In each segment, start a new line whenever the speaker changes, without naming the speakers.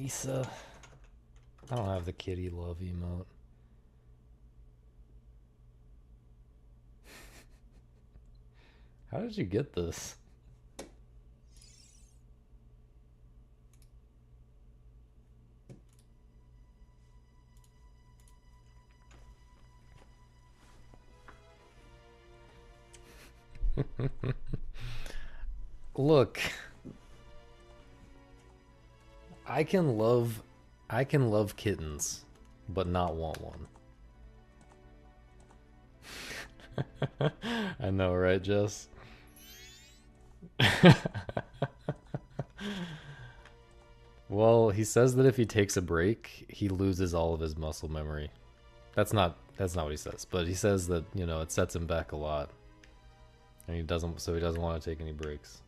Lisa. I don't have the kitty love emote. How did you get this? Look, I can love kittens, but not want one. I know, right, Jess? Well, he says that if he takes a break, he loses all of his muscle memory. That's not what he says, but he says that, you know, it sets him back a lot. And he doesn't want to take any breaks.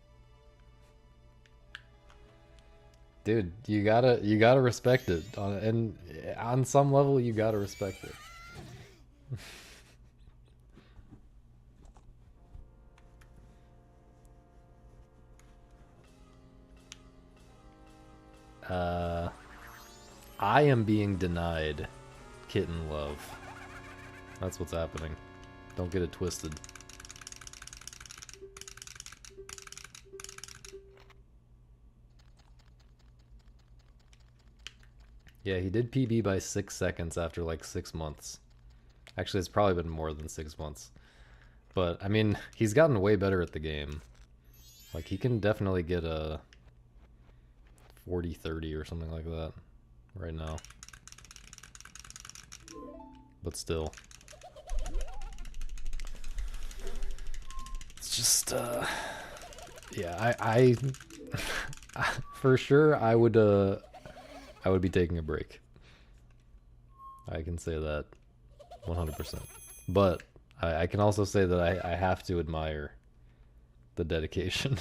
Dude, you gotta respect it. And on some level you gotta respect it. I am being denied kitten love. That's what's happening. Don't get it twisted. Yeah, he did PB by 6 seconds after like 6 months. Actually, it's probably been more than 6 months. But, I mean, he's gotten way better at the game. Like, he can definitely get a 40-30 or something like that right now. But still. It's just, yeah, I for sure, I would be taking a break. I can say that 100%. But I can also say that I have to admire the dedication.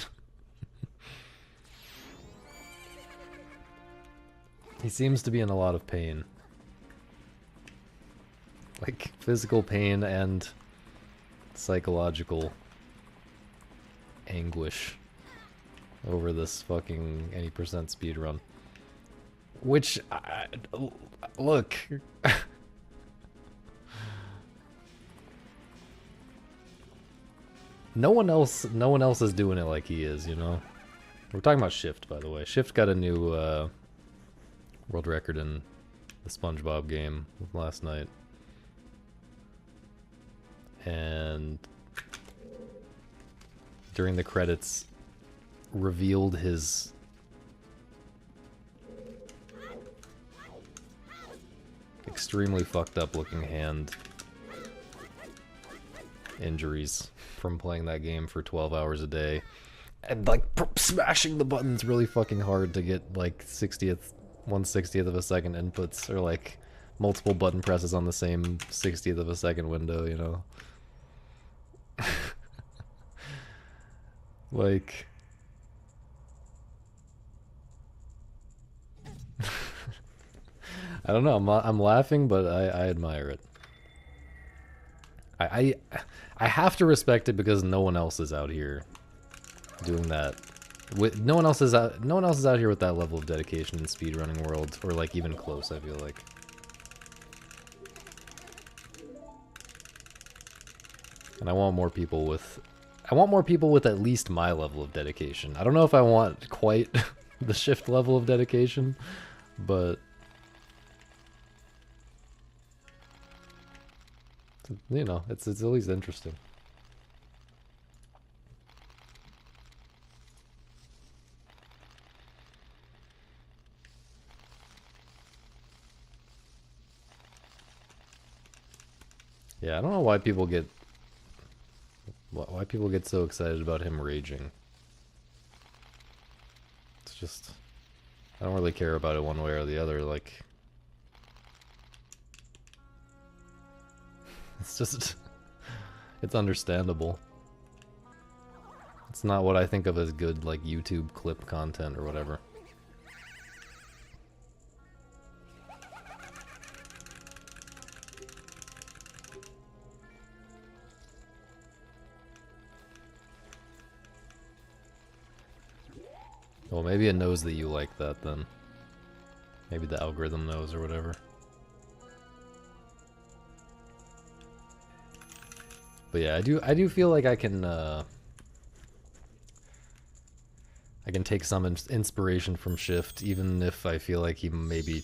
He seems to be in a lot of pain. Like, physical pain and psychological anguish over this fucking any percent speed run. Which, look. No one else is doing it like he is, you know? We're talking about Shift, by the way. Shift got a new world record in the SpongeBob game last night. And during the credits, revealed his extremely fucked up looking hand injuries from playing that game for 12 hours a day. And like smashing the buttons really fucking hard to get like 1/60th of a second inputs, or like multiple button presses on the same 60th of a second window, you know? Like, I don't know, I'm laughing, but I admire it. I have to respect it because no one else is out here doing that. No one else is out here with that level of dedication in speedrunning world, or like even close, I feel like. And I want more people with at least my level of dedication. I don't know if I want quite the Shift level of dedication, but you know, it's at least interesting. Yeah, I don't know why people get so excited about him raging. It's just, I don't really care about it one way or the other. Like, it's just, it's understandable. It's not what I think of as good, like, YouTube clip content or whatever. Well, maybe it knows that you like that then. Maybe the algorithm knows or whatever. But yeah, I do feel like I can take some inspiration from Shift, even if I feel like he maybe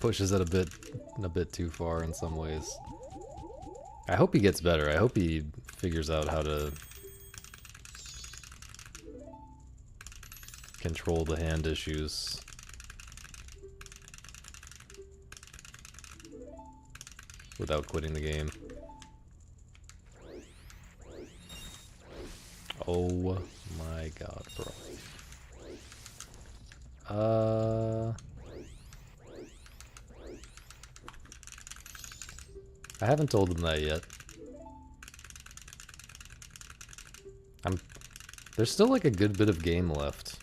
pushes it a bit too far in some ways. I hope he gets better. I hope he figures out how to control the hand issues. Without quitting the game. Oh my god, bro. I haven't told him that yet. There's still like a good bit of game left.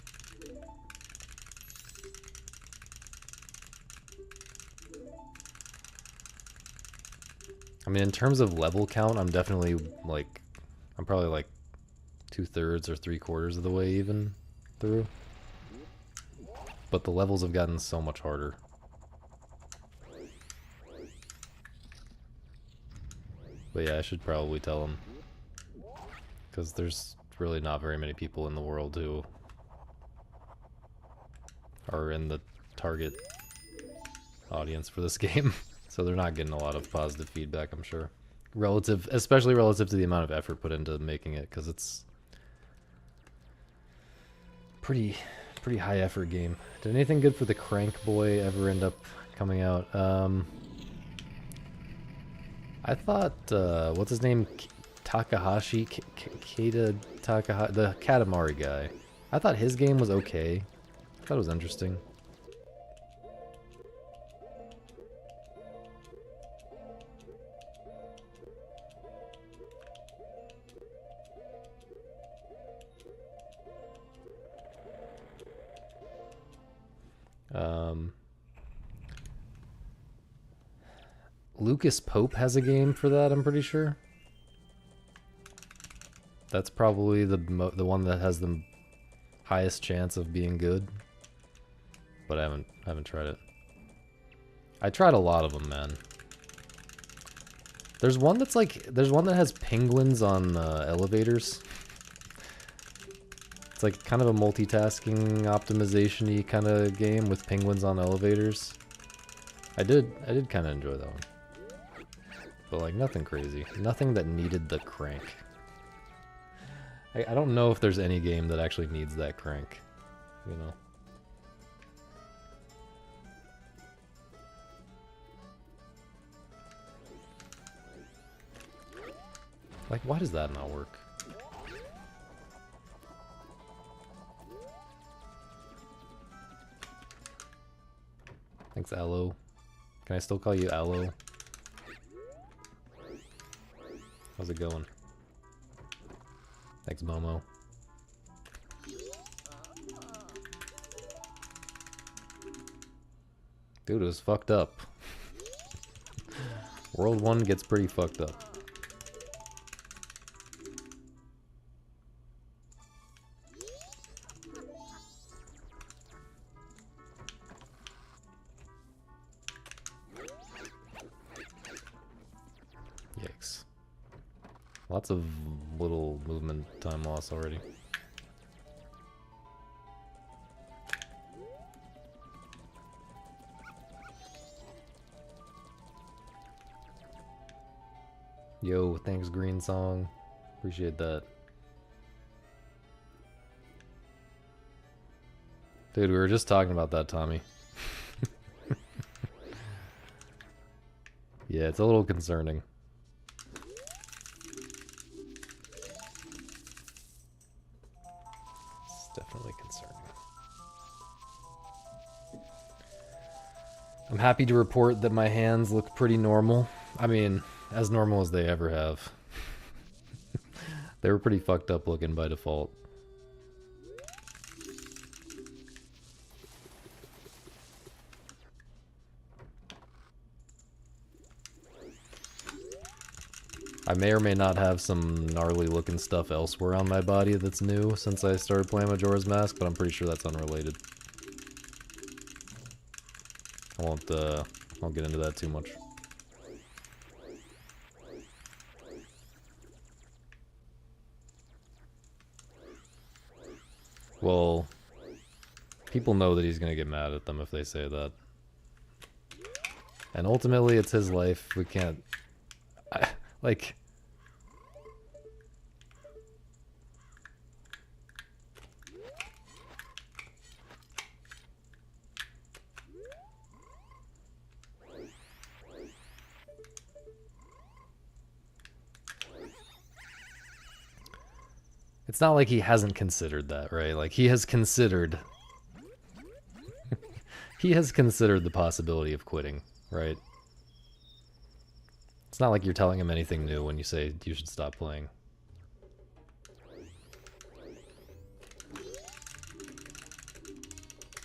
I mean, in terms of level count, I'm definitely like, I'm probably like 2/3 or 3/4 of the way even through. But the levels have gotten so much harder. But yeah, I should probably tell him. Because there's really not very many people in the world who are in the target audience for this game. So they're not getting a lot of positive feedback, I'm sure. Especially relative to the amount of effort put into making it, because it's pretty high effort game. Did anything good for the Crank Boy ever end up coming out? I thought, what's his name? Takahashi? Keita Takahashi? The Katamari guy. I thought his game was okay. I thought it was interesting. Lucas Pope has a game for that, I'm pretty sure. That's probably the one that has the highest chance of being good. But I haven't tried it. I tried a lot of them, man. There's one that's like, there's one that has penguins on elevators. It's like kind of a multitasking optimization-y kind of game with penguins on elevators. I did kind of enjoy that one. But like nothing crazy. Nothing that needed the crank. I don't know if there's any game that actually needs that crank, you know? Like, why does that not work? Thanks, Aloe. Can I still call you Aloe? How's it going? Thanks, Momo. Dude, it was fucked up. World 1 gets pretty fucked up. Yikes. Lots of little movement time loss already. Yo, thanks Green Song. Appreciate that. Dude, we were just talking about that, Tommy. Yeah, it's a little concerning. It's definitely concerning. I'm happy to report that my hands look pretty normal. I mean, as normal as they ever have. They were pretty fucked up looking by default. I may or may not have some gnarly looking stuff elsewhere on my body that's new since I started playing Majora's Mask, but I'm pretty sure that's unrelated. I won't get into that too much. Well, people know that he's gonna get mad at them if they say that. And ultimately, it's his life. We can't... like... It's not like he hasn't considered that, right? Like, he has considered... he has considered the possibility of quitting, right? It's not like you're telling him anything new when you say you should stop playing.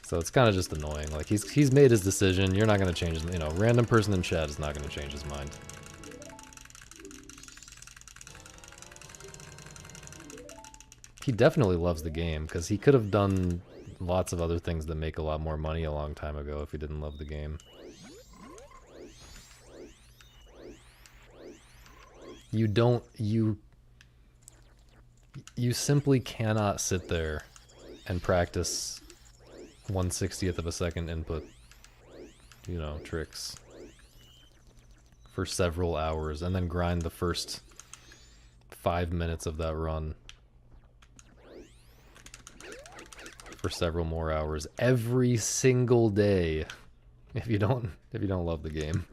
So it's kind of just annoying. Like, he's made his decision. You're not going to change... You know, random person in chat is not going to change his mind. He definitely loves the game, because he could have done lots of other things that make a lot more money a long time ago if he didn't love the game. You simply cannot sit there and practice 1/60th of a second input, you know, tricks for several hours and then grind the first 5 minutes of that run for several more hours every single day if you don't love the game.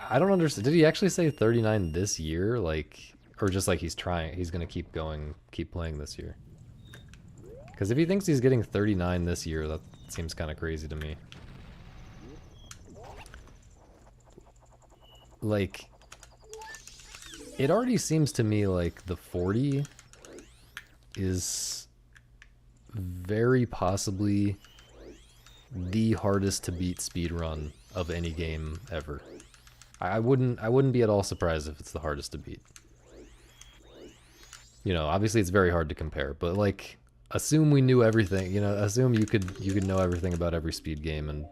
I don't understand. Did he actually say 39 this year? Like, or just like he's gonna keep playing this year? Because if he thinks he's getting 39 this year, that seems kind of crazy to me. Like, it already seems to me like the 40 is very possibly the hardest to beat speedrun of any game ever. I wouldn't be at all surprised if it's the hardest to beat. You know, obviously it's very hard to compare, but like, assume we knew everything, you know, assume you could know everything about every speed game and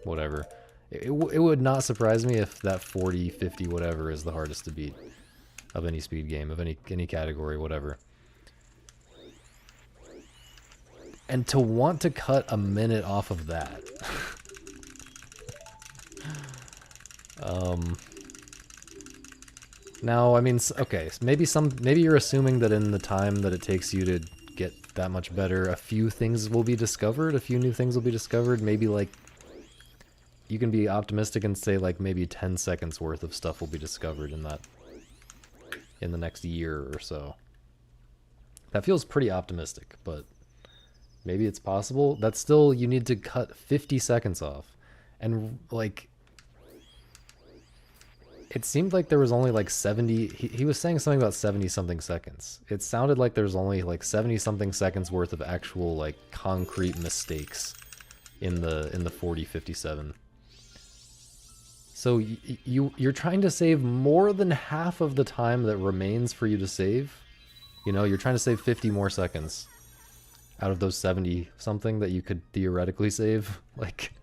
whatever. It would not surprise me if that 40, 50, whatever is the hardest to beat of any speed game, of any category, whatever. And to want to cut a minute off of that. Now, I mean, okay, maybe you're assuming that in the time that it takes you to get that much better, a few things will be discovered, a few new things will be discovered, maybe like, you can be optimistic and say like maybe 10 seconds worth of stuff will be discovered in the next year or so. That feels pretty optimistic, but maybe it's possible. That's still, you need to cut 50 seconds off. And like, it seemed like there was only like 70, he was saying something about 70 something seconds. It sounded like there's only like 70 something seconds worth of actual like concrete mistakes in the 4057. So you're trying to save more than half of the time that remains for you to save. You know, you're trying to save 50 more seconds out of those 70 something that you could theoretically save. Like,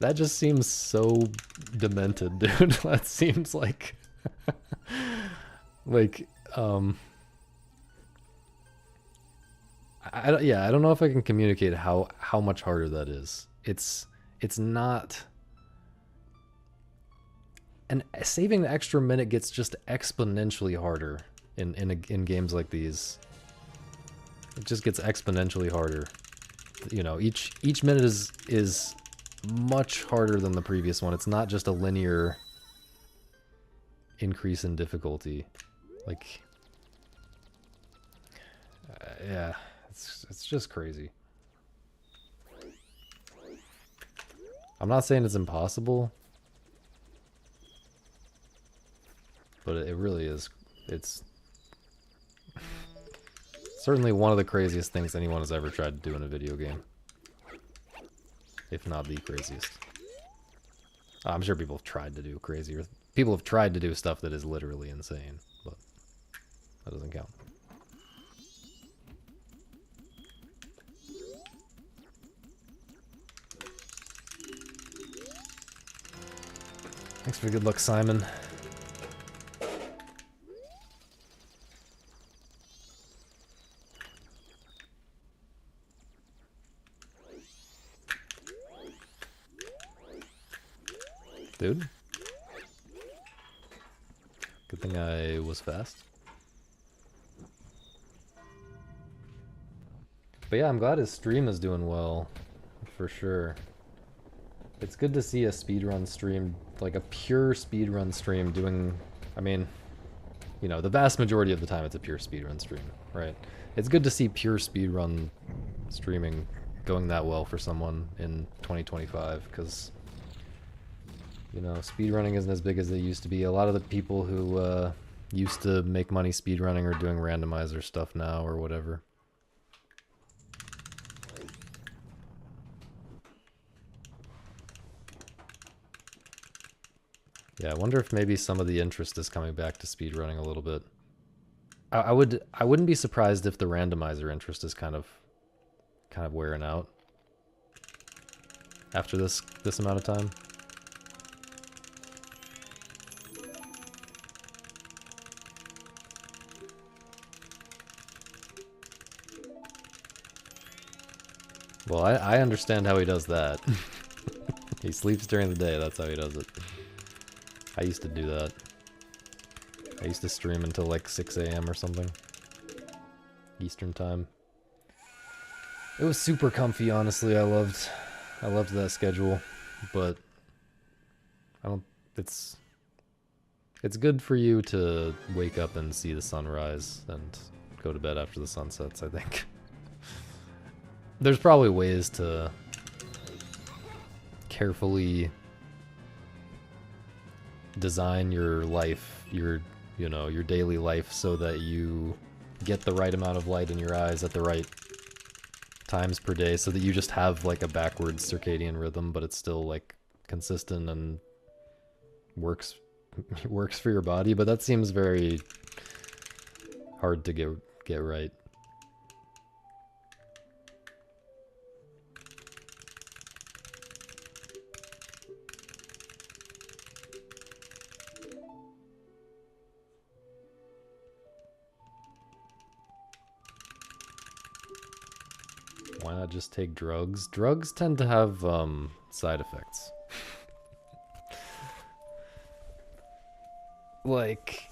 that just seems so demented, dude. That seems like like I don't know if I can communicate how much harder that is. It's not. And saving the extra minute gets just exponentially harder in games like these. It just gets exponentially harder. You know, each minute is much harder than the previous one. It's not just a linear increase in difficulty. Like, yeah, it's just crazy. I'm not saying it's impossible, but it really is. It's certainly one of the craziest things anyone has ever tried to do in a video game. If not the craziest. I'm sure people have tried to do crazier. People have tried to do stuff that is literally insane, but that doesn't count. Thanks for the good luck, Simon. Dude. Good thing I was fast. But yeah, I'm glad his stream is doing well, for sure. It's good to see a speedrun stream, like a pure speedrun stream doing, I mean, you know, the vast majority of the time it's a pure speedrun stream, right? It's good to see pure speedrun streaming going that well for someone in 2025, because, you know, speedrunning isn't as big as they used to be. A lot of the people who used to make money speedrunning are doing randomizer stuff now or whatever. Yeah, I wonder if maybe some of the interest is coming back to speedrunning a little bit. I wouldn't be surprised if the randomizer interest is kind of wearing out after this amount of time. Well, I understand how he does that. He sleeps during the day, that's how he does it. I used to do that. I used to stream until like 6 a.m. or something. Eastern time. It was super comfy, honestly. I loved that schedule, but I don't it's good for you to wake up and see the sunrise and go to bed after the sun sets, I think. There's probably ways to carefully design your life, your daily life, so that you get the right amount of light in your eyes at the right times per day, so that you just have like a backwards circadian rhythm, but it's still like consistent and works for your body. But that seems very hard to get right. Why not just take drugs? Drugs tend to have side effects. Like,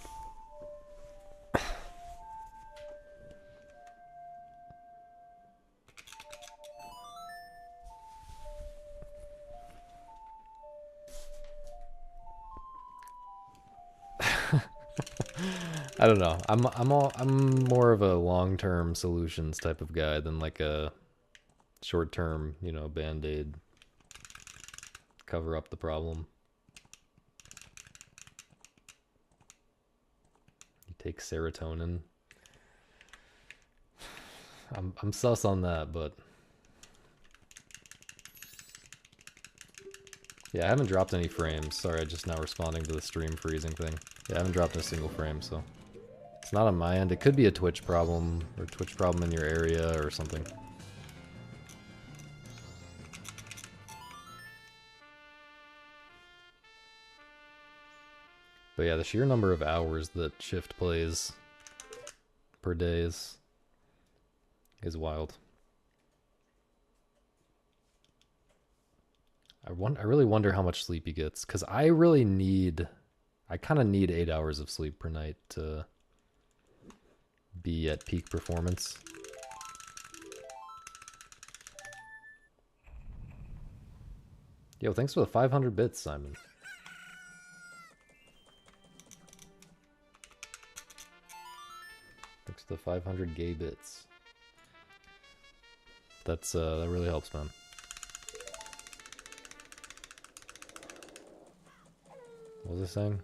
I don't know. I'm more of a long-term solutions type of guy than like a short-term, you know, band-aid cover up the problem. You take serotonin. I'm sus on that, but yeah, I haven't dropped any frames. Sorry, I'm just now responding to the stream freezing thing. Yeah, I haven't dropped a single frame, so it's not on my end. It could be a Twitch problem, or a Twitch problem in your area or something. But yeah, the sheer number of hours that Shift plays per day is wild. I really wonder how much sleep he gets, because I kind of need 8 hours of sleep per night to be at peak performance. Yo, thanks for the 500 bits, Simon. Thanks for the 500 gay bits. That really helps, man. What was I saying?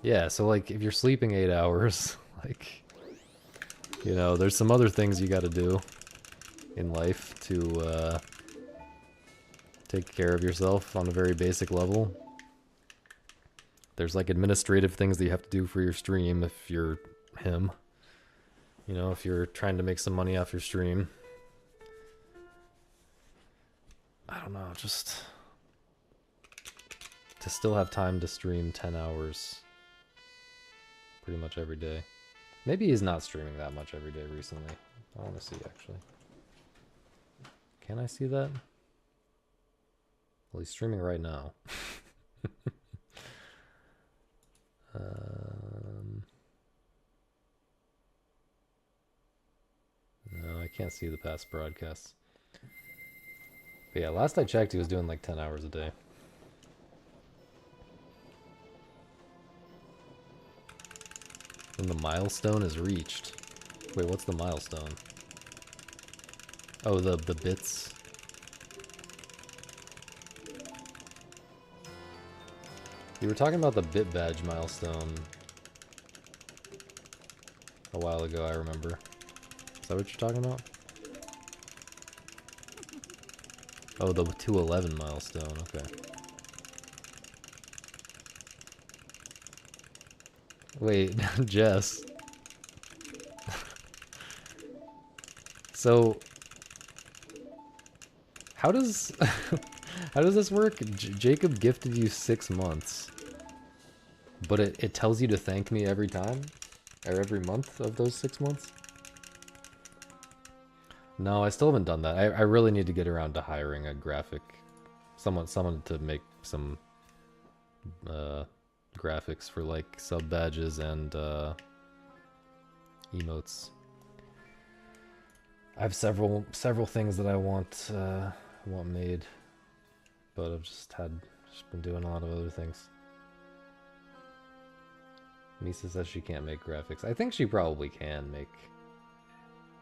Yeah, so like if you're sleeping 8 hours, like, you know, there's some other things you gotta do in life to take care of yourself on a very basic level. There's like administrative things that you have to do for your stream if you're him. You know, if you're trying to make some money off your stream. I don't know, just to still have time to stream 10 hours pretty much every day. Maybe he's not streaming that much every day recently. I want to see, actually. Can I see that? Well, he's streaming right now. No, I can't see the past broadcasts. But yeah, last I checked, he was doing like 10 hours a day. And the milestone is reached. Wait, what's the milestone? Oh, the bits. You were talking about the bit badge milestone a while ago, I remember. Is that what you're talking about? Oh, the 211 milestone, okay. Wait, Jess. So, how does how does this work? Jacob gifted you 6 months, but it tells you to thank me every time, or every month of those 6 months? No, I still haven't done that. I really need to get around to hiring a graphic, someone to make some graphics for like sub badges and emotes. I have several things that I want made, but I've just been doing a lot of other things. Misa says she can't make graphics. I think she probably can make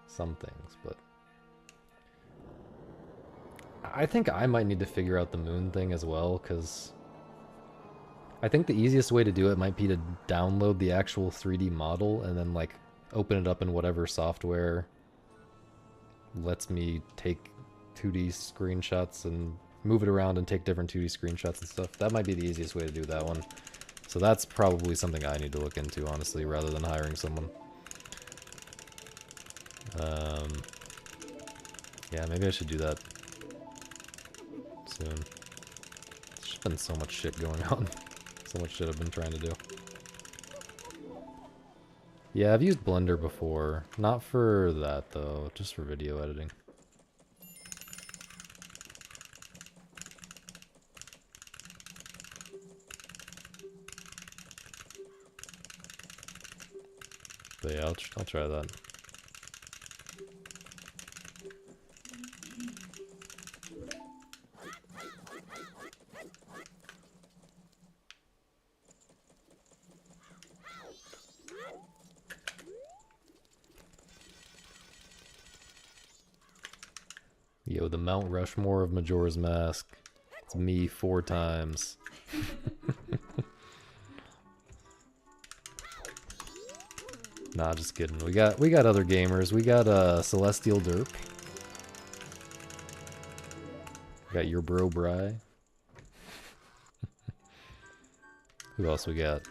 some things, but I think I might need to figure out the moon thing as well, because I think the easiest way to do it might be to download the actual 3D model and then like open it up in whatever software lets me take 2D screenshots and move it around and take different 2D screenshots and stuff. That might be the easiest way to do that one. So that's probably something I need to look into, honestly, rather than hiring someone. Yeah, maybe I should do that soon. There's just been so much shit going on. So much shit I've been trying to do. Yeah, I've used Blender before. Not for that, though. Just for video editing. But yeah, I'll try that. Yo, the Mount Rushmore of Majora's Mask. It's me 4 times. Nah, just kidding. We got other gamers. We got Celestial Derp. We got your bro Bry. Who else we got?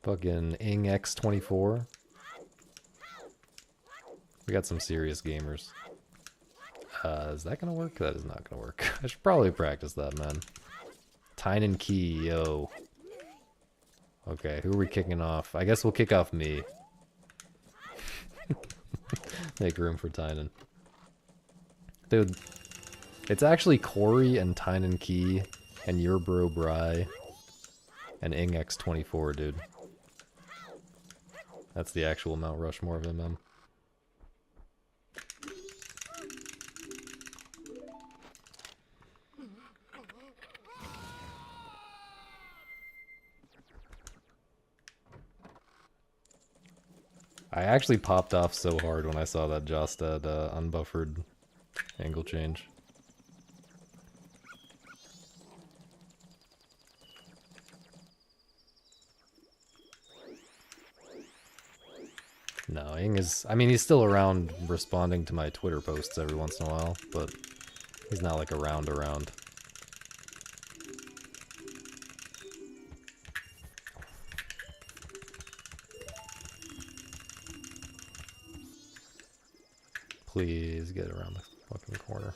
Fucking Ing X24. We got some serious gamers. Is that gonna work? That is not gonna work. I should probably practice that, man. Tynan Key, yo. Okay, who are we kicking off? I guess we'll kick off me. Make room for Tynan. Dude, it's actually Corey and Tynan Key and your bro Bry and Ing X24, dude. That's the actual Mount Rushmore of MM. I actually popped off so hard when I saw that Jostad unbuffered angle change. No, Ing is... I mean, he's still around responding to my Twitter posts every once in a while, but he's not like around. Please get around the fucking corner.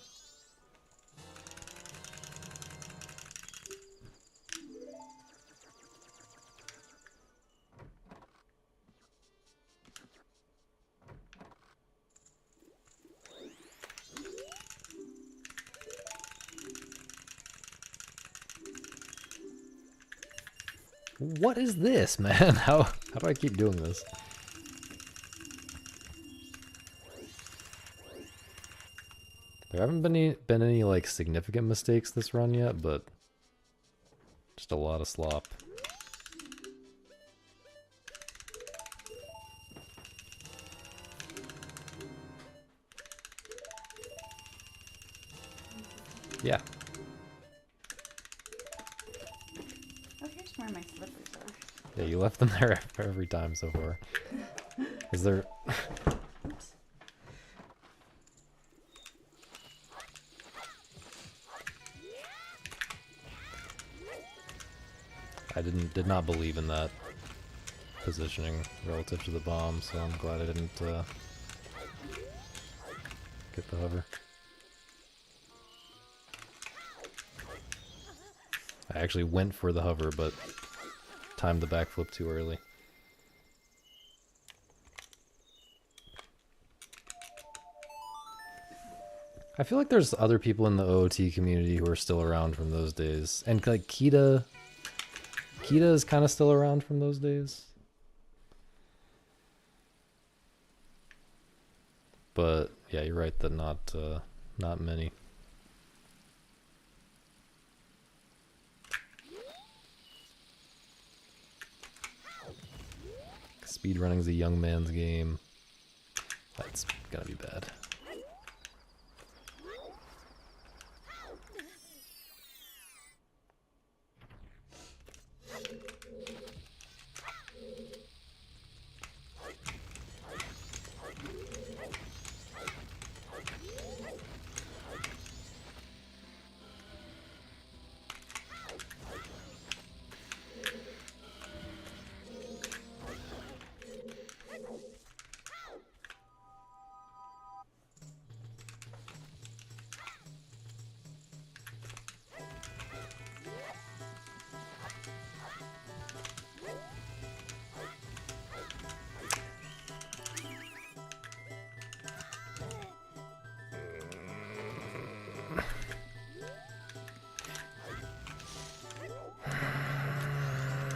What is this, man? How do I keep doing this? There haven't been any like significant mistakes this run yet, but just a lot of slop. Yeah.
Oh, here's where my slippers are.
Yeah, you left them there every time so far. Is there...
Oops.
I did not believe in that positioning relative to the bomb, so I'm glad I didn't get the hover. I actually went for the hover, but timed the backflip too early. I feel like there's other people in the OOT community who are still around from those days. And like Kita is kind of still around from those days. But yeah, you're right that not many. Speedrunning's a young man's game. That's gonna be bad.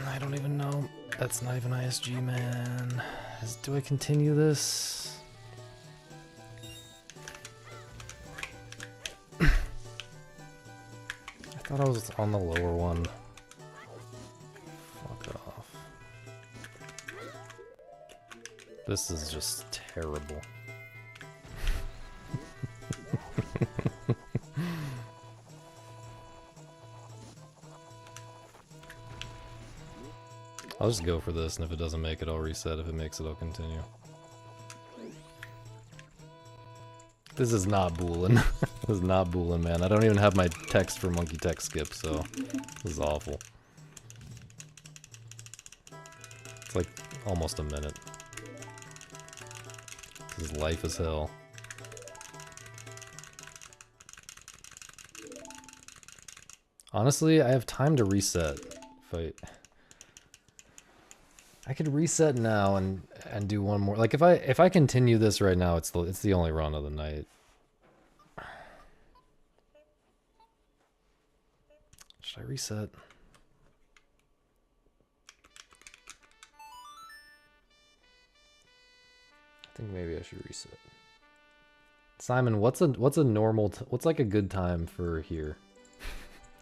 I don't even know. That's not even ISG, man. Do I continue this? I thought I was on the lower one. Fuck off. This is just terrible. I'll just go for this, and if it doesn't make it, I'll reset. If it makes it, I'll continue. This is not boolin'. This is not boolin', man. I don't even have my text for monkey text skip, so this is awful. It's like almost a minute. This is life as hell. Honestly, I have time to reset. If I could reset now and do one more. Like if I continue this right now, it's the only run of the night. Should I reset? I think maybe I should reset. Simon, what's a normal what's like a good time for here?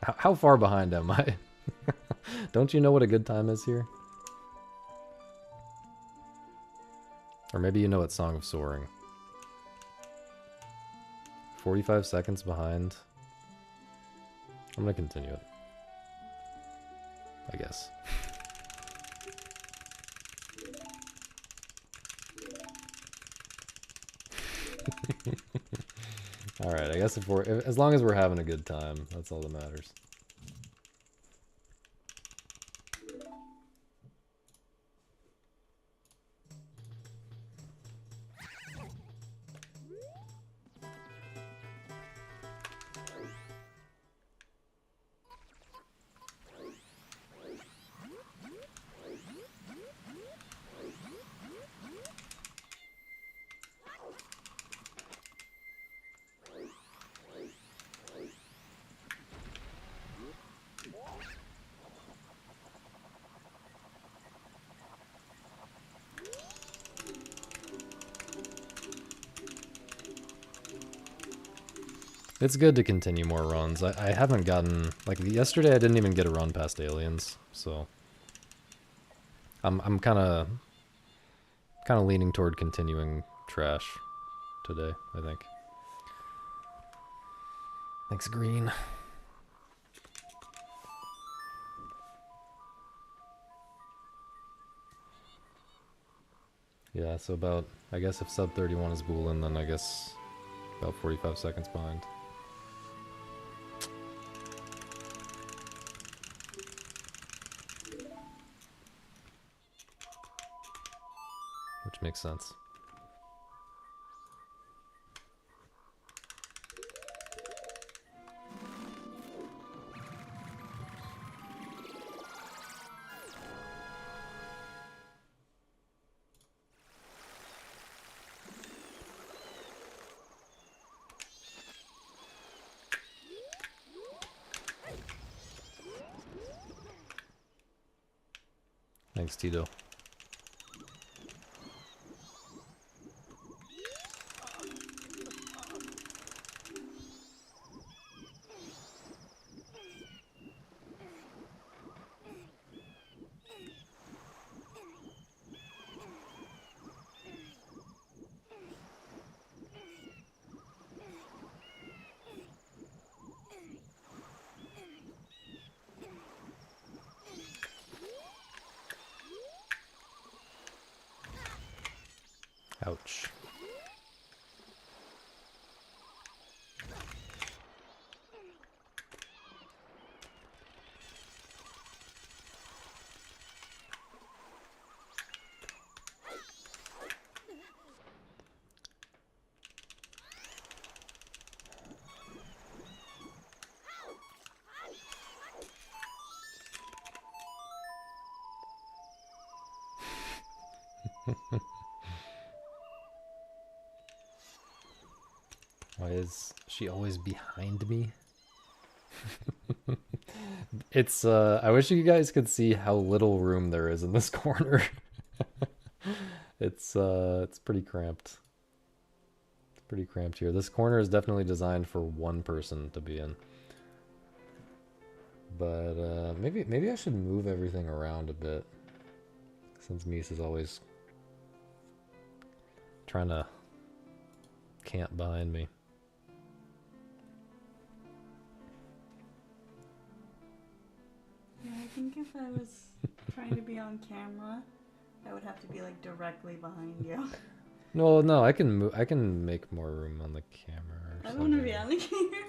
How far behind am I? Don't you know what a good time is here? Or maybe you know what Song of Soaring. 45 seconds behind. I'm gonna continue it. I guess. Alright, I guess as long as we're having a good time, that's all that matters. It's good to continue more runs. I haven't gotten, like, yesterday I didn't even get a run past aliens, so I'm kind of leaning toward continuing trash today, I think. Thanks, Green. Yeah, so about, I guess if sub 31 is Boolean, then I guess about 45 seconds behind. Which makes sense. Thanks, Tito. Ouch. Why is she always behind me? It's, I wish you guys could see how little room there is in this corner. It's pretty cramped. It's pretty cramped here. This corner is definitely designed for one person to be in. But, maybe I should move everything around a bit. Since Mies is always trying to camp behind me.
Yeah, I think if I was trying to be on camera, I would have to be like directly behind you.
No, I can move. I can make more room on the camera. Or
I don't want to be on the camera.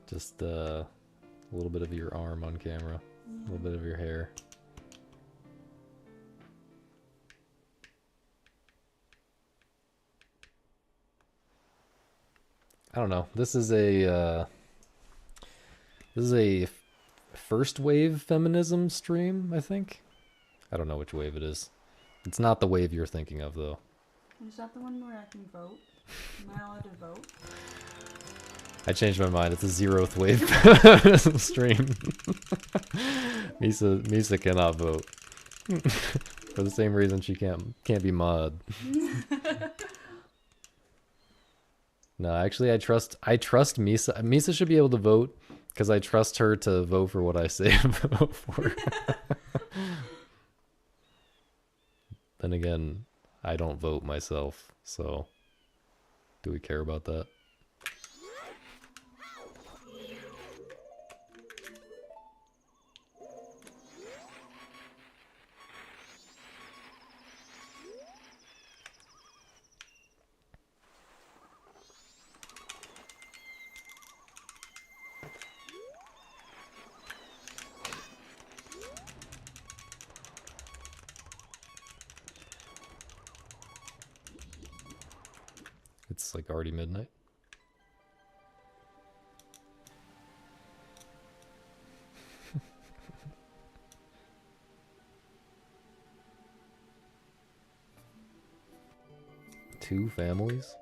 Just a little bit of your arm on camera, a little bit of your hair. I don't know. This is a first wave feminism stream, I think. I don't know which wave it is. It's not the wave you're thinking of, though.
Is that the one where I can vote? Am I allowed to vote?
I changed my mind. It's a 0th wave feminism stream. Misa cannot vote for the same reason she can't be mod. No, actually, I trust Misa. Misa should be able to vote because I trust her to vote for what I say to vote for. Then again, I don't vote myself, so do we care about that? It's like already midnight. Two families?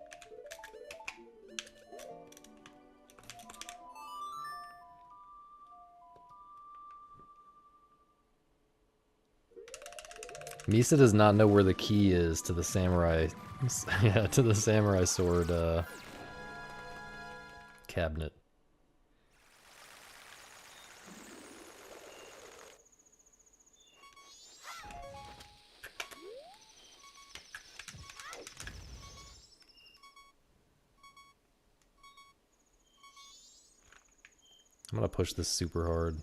Misa does not know where the key is to the samurai, yeah, to the samurai sword cabinet. I'm gonna push this super hard.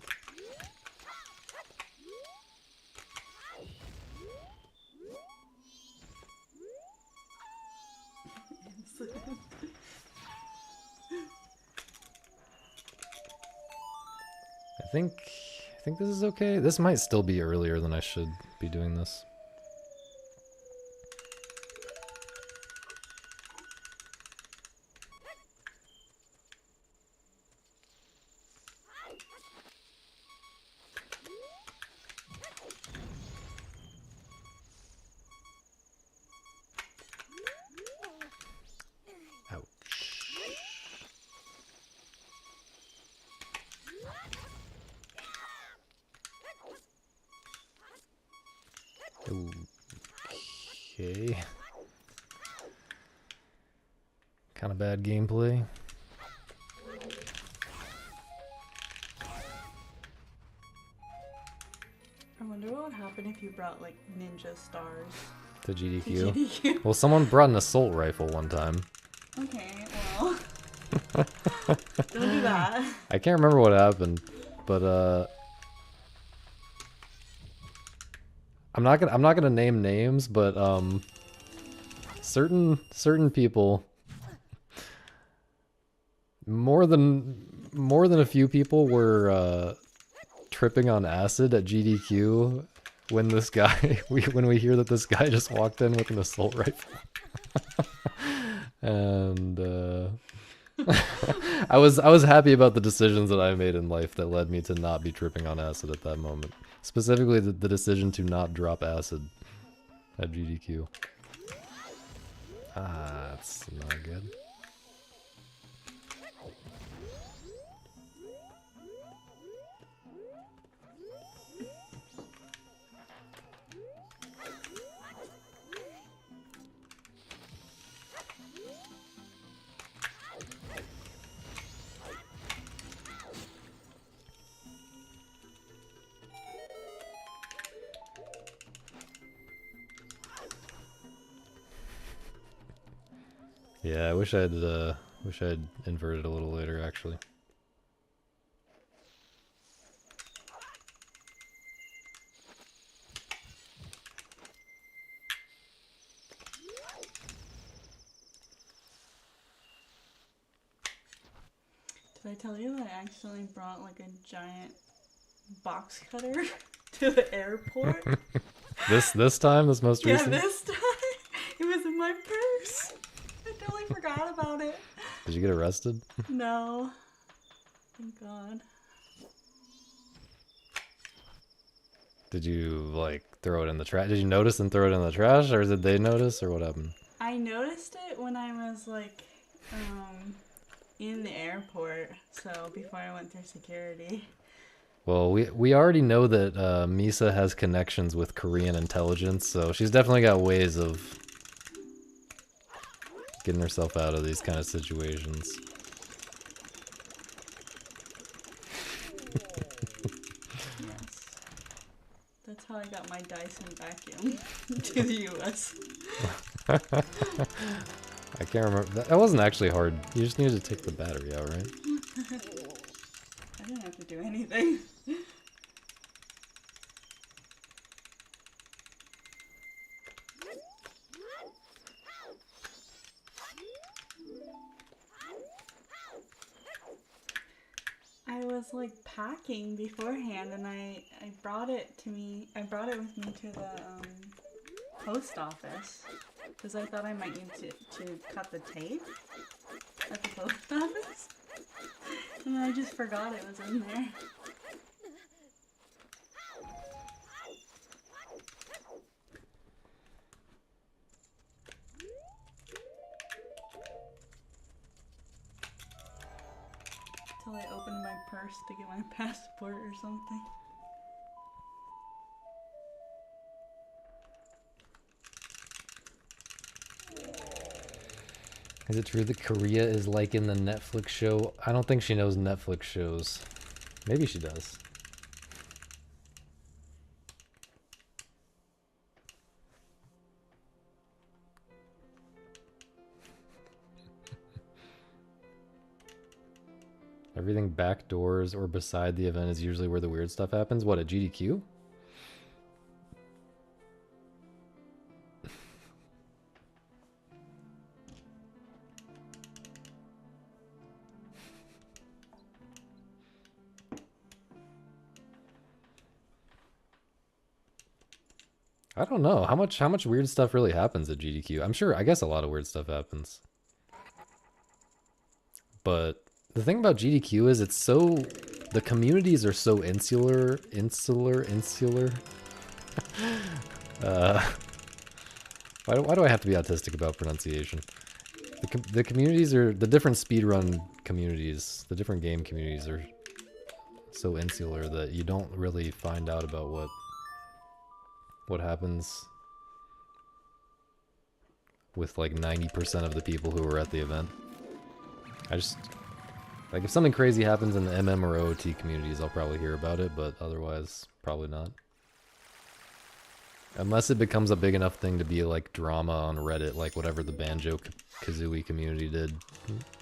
I think this is okay. This might still be earlier than I should be doing this. Okay. Kind of bad gameplay.
I wonder what would happen if you brought like ninja stars
To GDQ.
to GDQ.
Well, someone brought an assault rifle one time.
Okay, well, don't do that.
I can't remember what happened, but I'm not gonna name names, but certain people, more than a few people were tripping on acid at GDQ when this guy when we hear that this guy just walked in with an assault rifle. And I was happy about the decisions that I made in life that led me to not be tripping on acid at that moment. Specifically the decision to not drop acid at GDQ. Ah, that's not good. Yeah, I wish I'd inverted a little later, actually.
Did I tell you that I accidentally brought like a giant box cutter to the airport?
This time, this most recent.
Yeah, this time it was in my purse. I totally forgot about it.
Did you get arrested?
No. Thank God.
Did you like throw it in the trash? Did you notice and throw it in the trash, or did they notice, or what happened?
I noticed it when I was like in the airport, so before I went through security.
Well, we already know that Misa has connections with Korean intelligence, so she's definitely got ways of getting herself out of these kind of situations.
Yes. That's how I got my Dyson vacuum to the US.
I can't remember. That wasn't actually hard. You just needed to take the battery out, right?
I didn't have to do anything. I was like packing beforehand and I brought it with me to the post office because I thought I might need to cut the tape at the post office. And I just forgot it was in there. Till I opened my purse to get my passport or something.
Is it true that Korea is like in the Netflix show? I don't think she knows Netflix shows. Maybe she does. Everything back doors or beside the event is usually where the weird stuff happens. What, at GDQ? I don't know. How much weird stuff really happens at GDQ? I'm sure, I guess a lot of weird stuff happens. But the thing about GDQ is the communities are so insular. uh, why do I have to be autistic about pronunciation? The communities are, the different speedrun communities, the different game communities are so insular that you don't really find out about what happens with like 90% of the people who were at the event. I just, like, if something crazy happens in the MM or OOT communities, I'll probably hear about it, but otherwise, probably not. Unless it becomes a big enough thing to be like drama on Reddit, like whatever the Banjo-Kazooie community did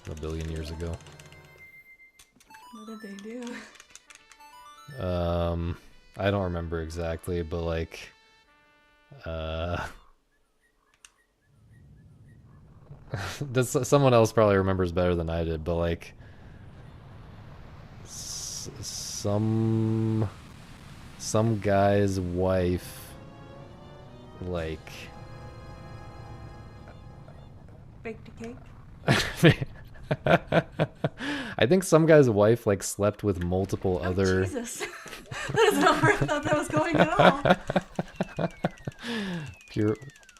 a billion years ago.
What did they do?
I don't remember exactly, but like, someone else probably remembers better than I did, but like, some guy's wife, like,
Baked a cake?
I think some guy's wife like slept with multiple other.
Jesus, that is not where I thought that was going at all.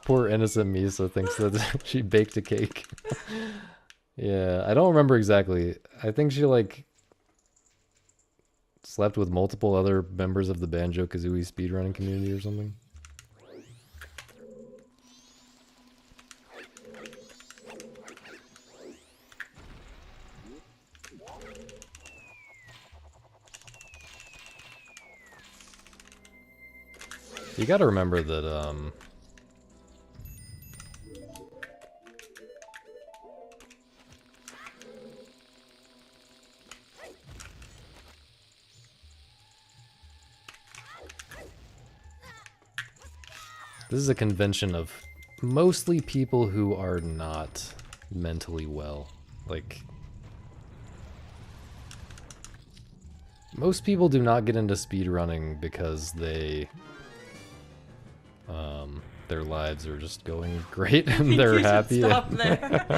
Poor innocent Misa thinks that she baked a cake. Yeah, I don't remember exactly. I think she like slept with multiple other members of the Banjo-Kazooie speedrunning community or something. You gotta remember that, this is a convention of mostly people who are not mentally well. Like, most people do not get into speedrunning because they, their lives are just going great and they're happy.
Stop there.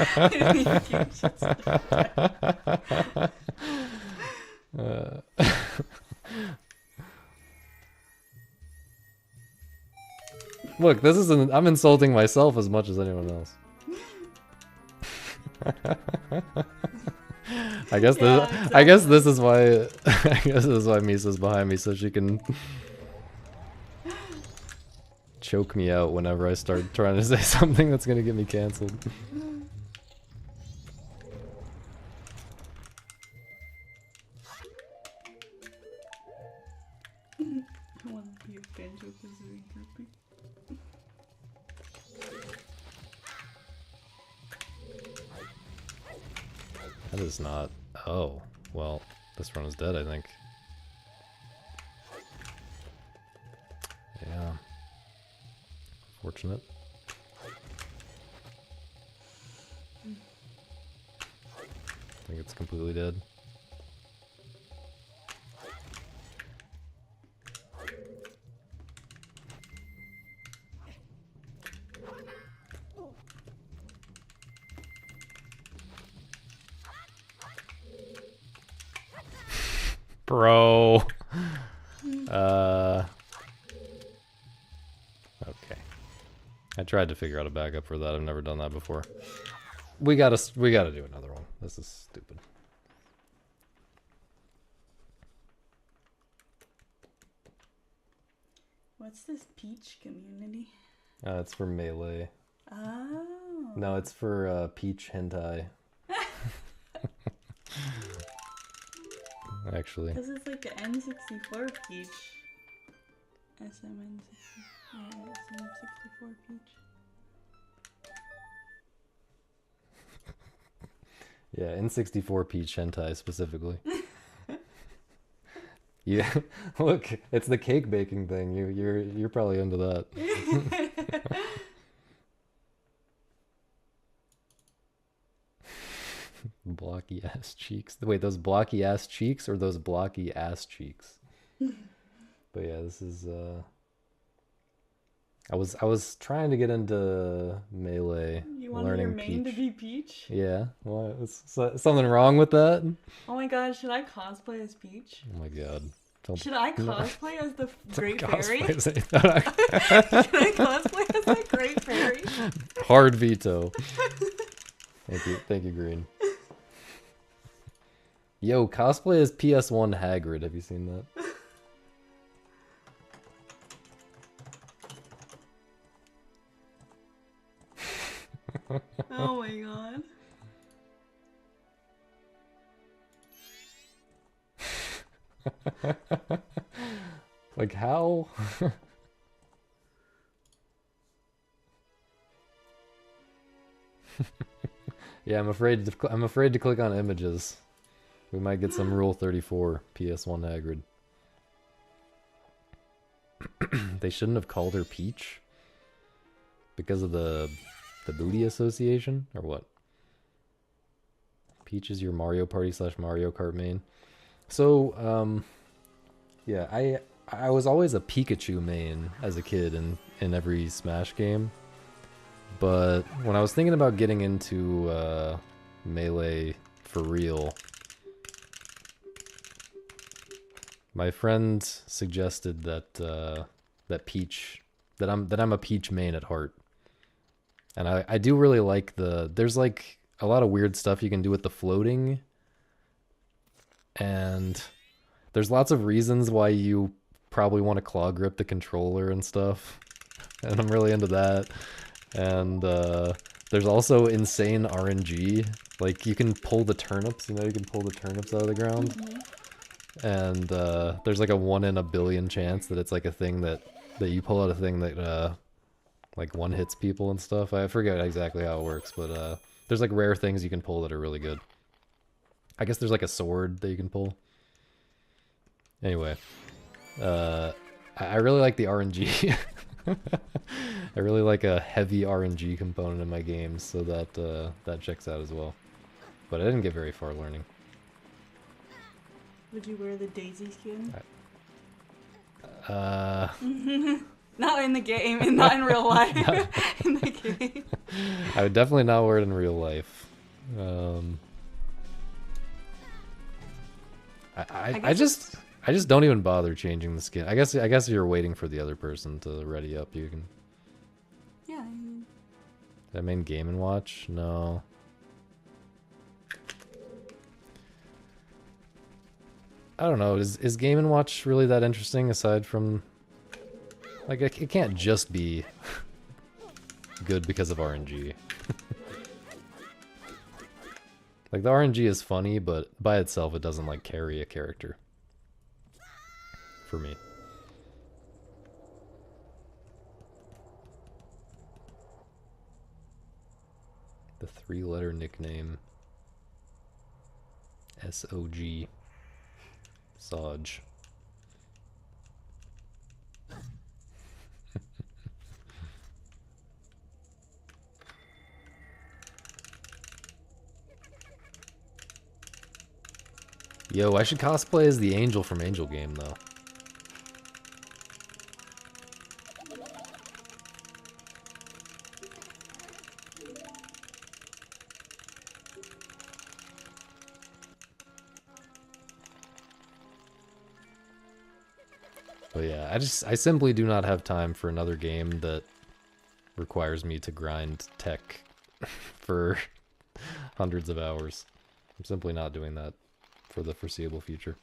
Look, this isn't. I'm insulting myself as much as anyone else. I guess this is why. I guess this is why Misa's behind me, so she can choke me out whenever I start trying to say something that's gonna get me canceled.
I want to be a Banjo-Kazooie groupie.
That is not. Oh, well, this run is dead, I think. Yeah. Fortunate. I think it's completely dead. Bro. Okay. I tried to figure out a backup for that. I've never done that before. We gotta do another one. This is stupid.
What's this peach community?
It's for Melee.
Oh.
No, it's for Peach hentai. Actually.
Because it's like the N64 Peach. SM64 Peach.
Yeah, N64 Peach hentai specifically. Yeah, look, it's the cake baking thing. You're probably into that. Blocky ass cheeks. Wait, those blocky ass cheeks or those blocky ass cheeks? But yeah, this is I was trying to get into Melee,
You wanted your
learning
main to
Peach.
be Peach?
Yeah, what? Something wrong with that?
Oh my god, should I cosplay as Peach?
Oh my god.
Should I
No.
cosplay as the Great
Cosplay
Fairy?
as a-
Should I cosplay as the Great Fairy?
Hard veto. Thank you, Green. Yo, cosplay as PS1 Hagrid. Have you seen that?
Oh my god.
Like how? Yeah, I'm afraid to click on images. We might get some Rule 34 PS1 Hagrid. They shouldn't have called her Peach because of the booty association or what? Peach is your Mario Party / Mario Kart main. So, yeah, I was always a Pikachu main as a kid in every Smash game. But when I was thinking about getting into Melee for real, my friend suggested that I'm a Peach main at heart. And I do really like there's like a lot of weird stuff you can do with the floating. And there's lots of reasons why you probably want to claw grip the controller and stuff. And I'm really into that. And there's also insane RNG. Like you can pull the turnips, you can pull the turnips out of the ground. Mm-hmm. And there's like a 1 in a billion chance that it's like a thing that you pull out a thing that like one hits people and stuff. I forget exactly how it works, but there's like rare things you can pull that are really good. I guess there's like a sword that you can pull. Anyway, I really like the RNG. I really like a heavy RNG component in my games, so that checks out as well. But I didn't get very far learning.
Would you wear the Daisy skin? Not in the game, and not in real life. In the game.
I would definitely not wear it in real life. I just don't even bother changing the skin. I guess if you're waiting for the other person to ready up, you can.
Yeah.
I mean, Game and Watch? No. I don't know. Is Game and Watch really that interesting aside from like it can't just be good because of RNG. Like the RNG is funny, but by itself it doesn't like carry a character. For me. The 3-letter nickname. SOG. Soj. Yo, I should cosplay as the Angel from Angel Game, though. But yeah, I simply do not have time for another game that requires me to grind tech for hundreds of hours. I'm simply not doing that for the foreseeable future.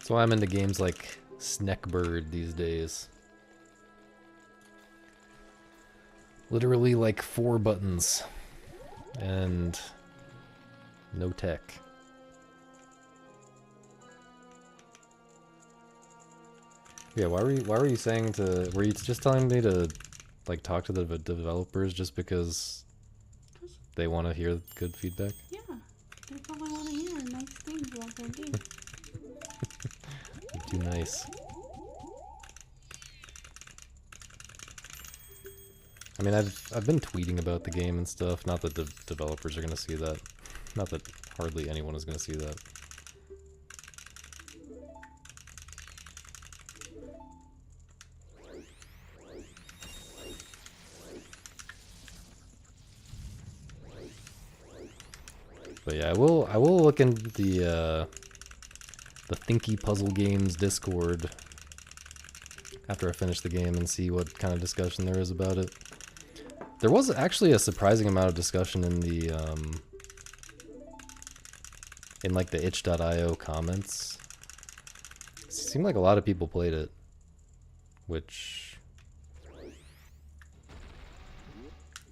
That's why I'm into games like Snackbird these days. Literally like 4 buttons and no tech. Yeah, why were you saying to, were you just telling me to like talk to the developers just because they want to hear good feedback?
Yeah, they probably want to hear nice things about their game.
You're too nice. I mean, I've been tweeting about the game and stuff. Not that the developers are gonna see that. Not that hardly anyone is gonna see that. But yeah, I will look in the Thinky Puzzle Games Discord after I finish the game and see what kind of discussion there is about it. There was actually a surprising amount of discussion in the in like the itch.io comments. It seemed like a lot of people played it, which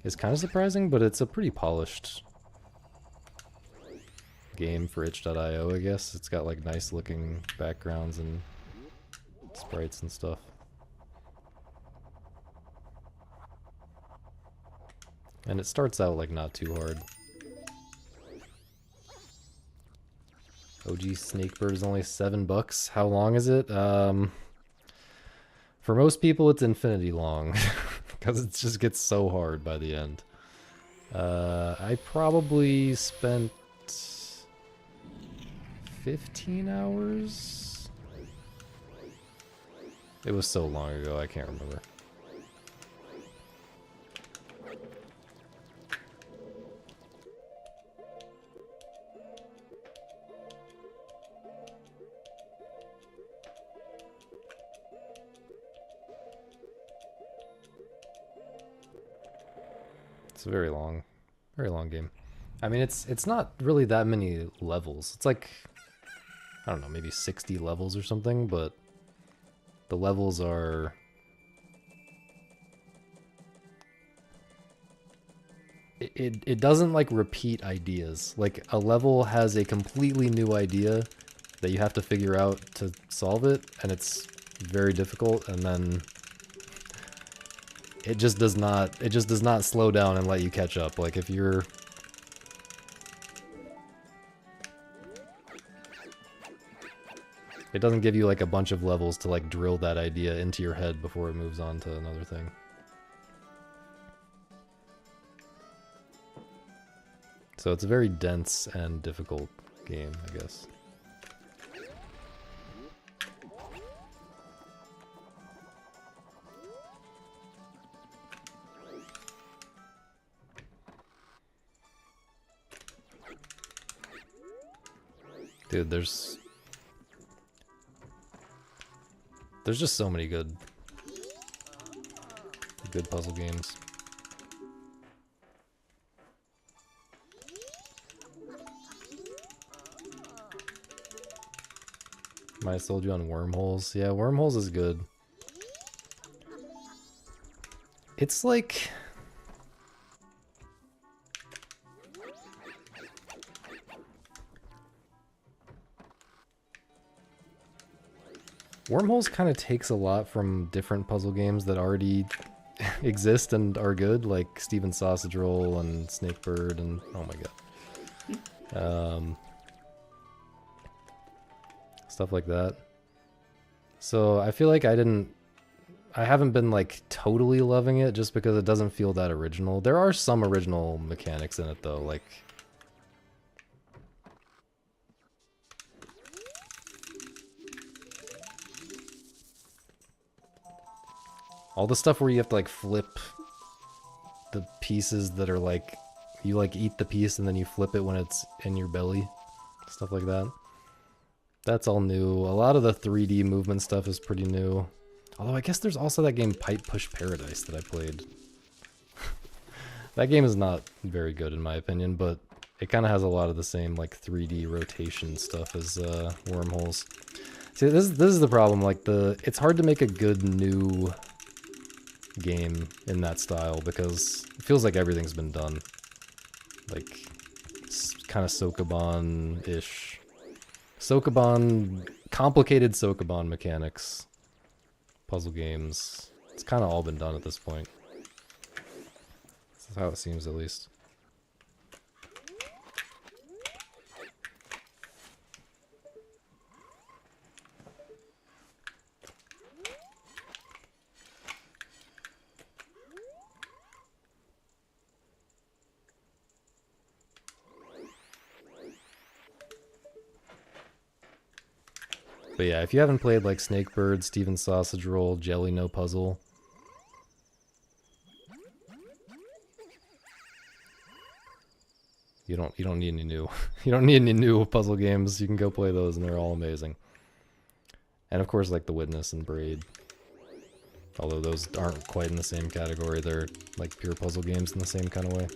is kind of surprising, but it's a pretty polished game for itch.io, I guess. It's got like nice looking backgrounds and sprites and stuff. And it starts out like not too hard. OG Snakebird is only $7. How long is it? For most people it's infinity long because it just gets so hard by the end. I probably spent 15 hours? It was so long ago, I can't remember. It's a very long game. I mean, it's not really that many levels. It's like, I don't know, maybe 60 levels or something, but the levels are... It doesn't like repeat ideas. Like a level has a completely new idea that you have to figure out to solve it, and it's very difficult, and then it just does not slow down and let you catch up. Like if you're... It doesn't give you like a bunch of levels to like drill that idea into your head before it moves on to another thing. So it's a very dense and difficult game, I guess. Dude, there's just so many good puzzle games. Might have sold you on Wormholes. Yeah, Wormholes is good. It's like... Wormholes kind of takes a lot from different puzzle games that already exist and are good, like Steven Sausage Roll and Snakebird and... oh my god. Stuff like that. So I feel like I haven't been like totally loving it just because it doesn't feel that original. There are some original mechanics in it though, like... all the stuff where you have to like flip the pieces that are like... you like eat the piece and then you flip it when it's in your belly. Stuff like that. That's all new. A lot of the 3D movement stuff is pretty new. Although I guess there's also that game Pipe Push Paradise that I played. That game is not very good in my opinion, but it kind of has a lot of the same like 3D rotation stuff as Wormholes. See, this is the problem. Like it's hard to make a good new game in that style because it feels like everything's been done. Like kind of Sokoban-ish. Sokoban, complicated Sokoban mechanics, puzzle games. It's kind of all been done at this point. That's how it seems, at least. But yeah, if you haven't played like Snakebird, Steven Sausage Roll, Jelly No Puzzle, you don't need any new you don't need any new puzzle games. You can go play those and they're all amazing. And of course like The Witness and Braid. Although those aren't quite in the same category, they're like pure puzzle games in the same kind of way.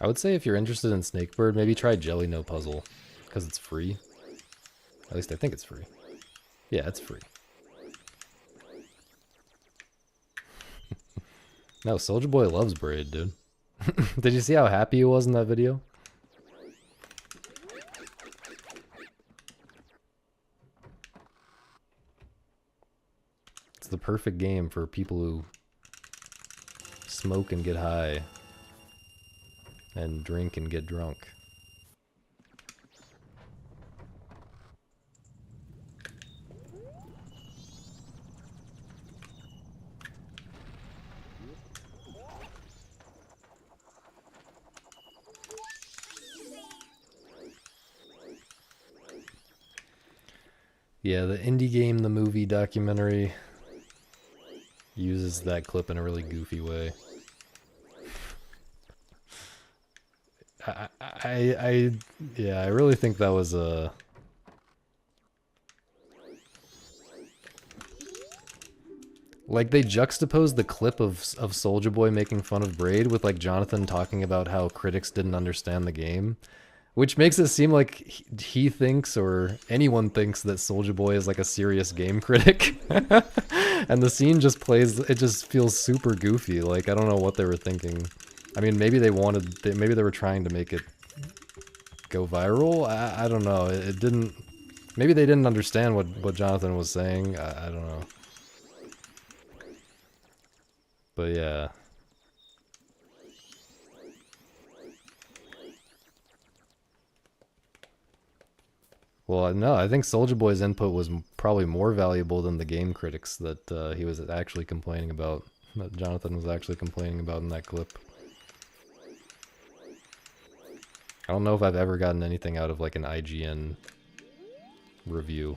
I would say if you're interested in Snakebird, maybe try Jelly No Puzzle, because it's free. At least I think it's free. Yeah, it's free. No, Soulja Boy loves Braid, dude. Did you see how happy he was in that video? It's the perfect game for people who smoke and get high and drink and get drunk. Yeah, the indie game, the movie documentary uses that clip in a really goofy way. Yeah, I really think that was a... Like, they juxtaposed the clip of Soulja Boy making fun of Braid with, like, Jonathan talking about how critics didn't understand the game. Which makes it seem like he thinks, or anyone thinks, that Soulja Boy is, like, a serious game critic. And the scene just plays... It just feels super goofy. Like, I don't know what they were thinking. I mean, maybe they wanted... Maybe they were trying to make it go viral? I don't know. It didn't... Maybe they didn't understand what Jonathan was saying. I don't know. But yeah. Well, no, I think Soulja Boy's input was probably more valuable than the game critics that he was actually complaining about. That Jonathan was actually complaining about in that clip. I don't know if I've ever gotten anything out of like an IGN review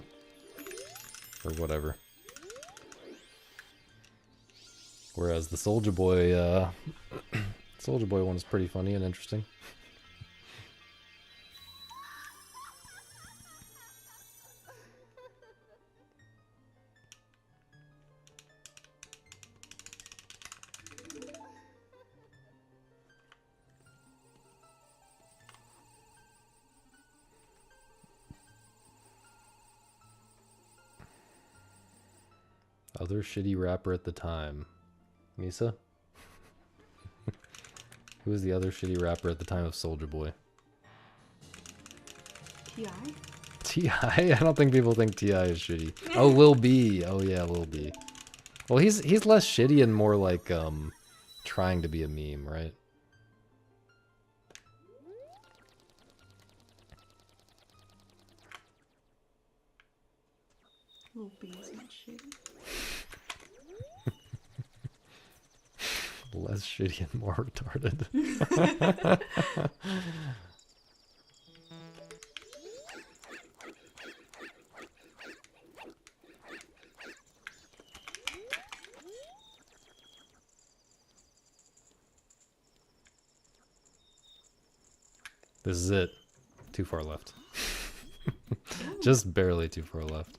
or whatever. Whereas the Soulja Boy, Soulja Boy one is pretty funny and interesting. Other shitty rapper at the time. Misa? Who was the other shitty rapper at the time of Soulja Boy?
T.I.?
T.I.? I don't think people think T.I. is shitty. Oh, Lil B. Oh yeah, Lil B. Well, he's less shitty and more like, trying to be a meme, right?
Lil B is not shitty.
Less shitty and more retarded. This is it. Too far left. Just barely too far left.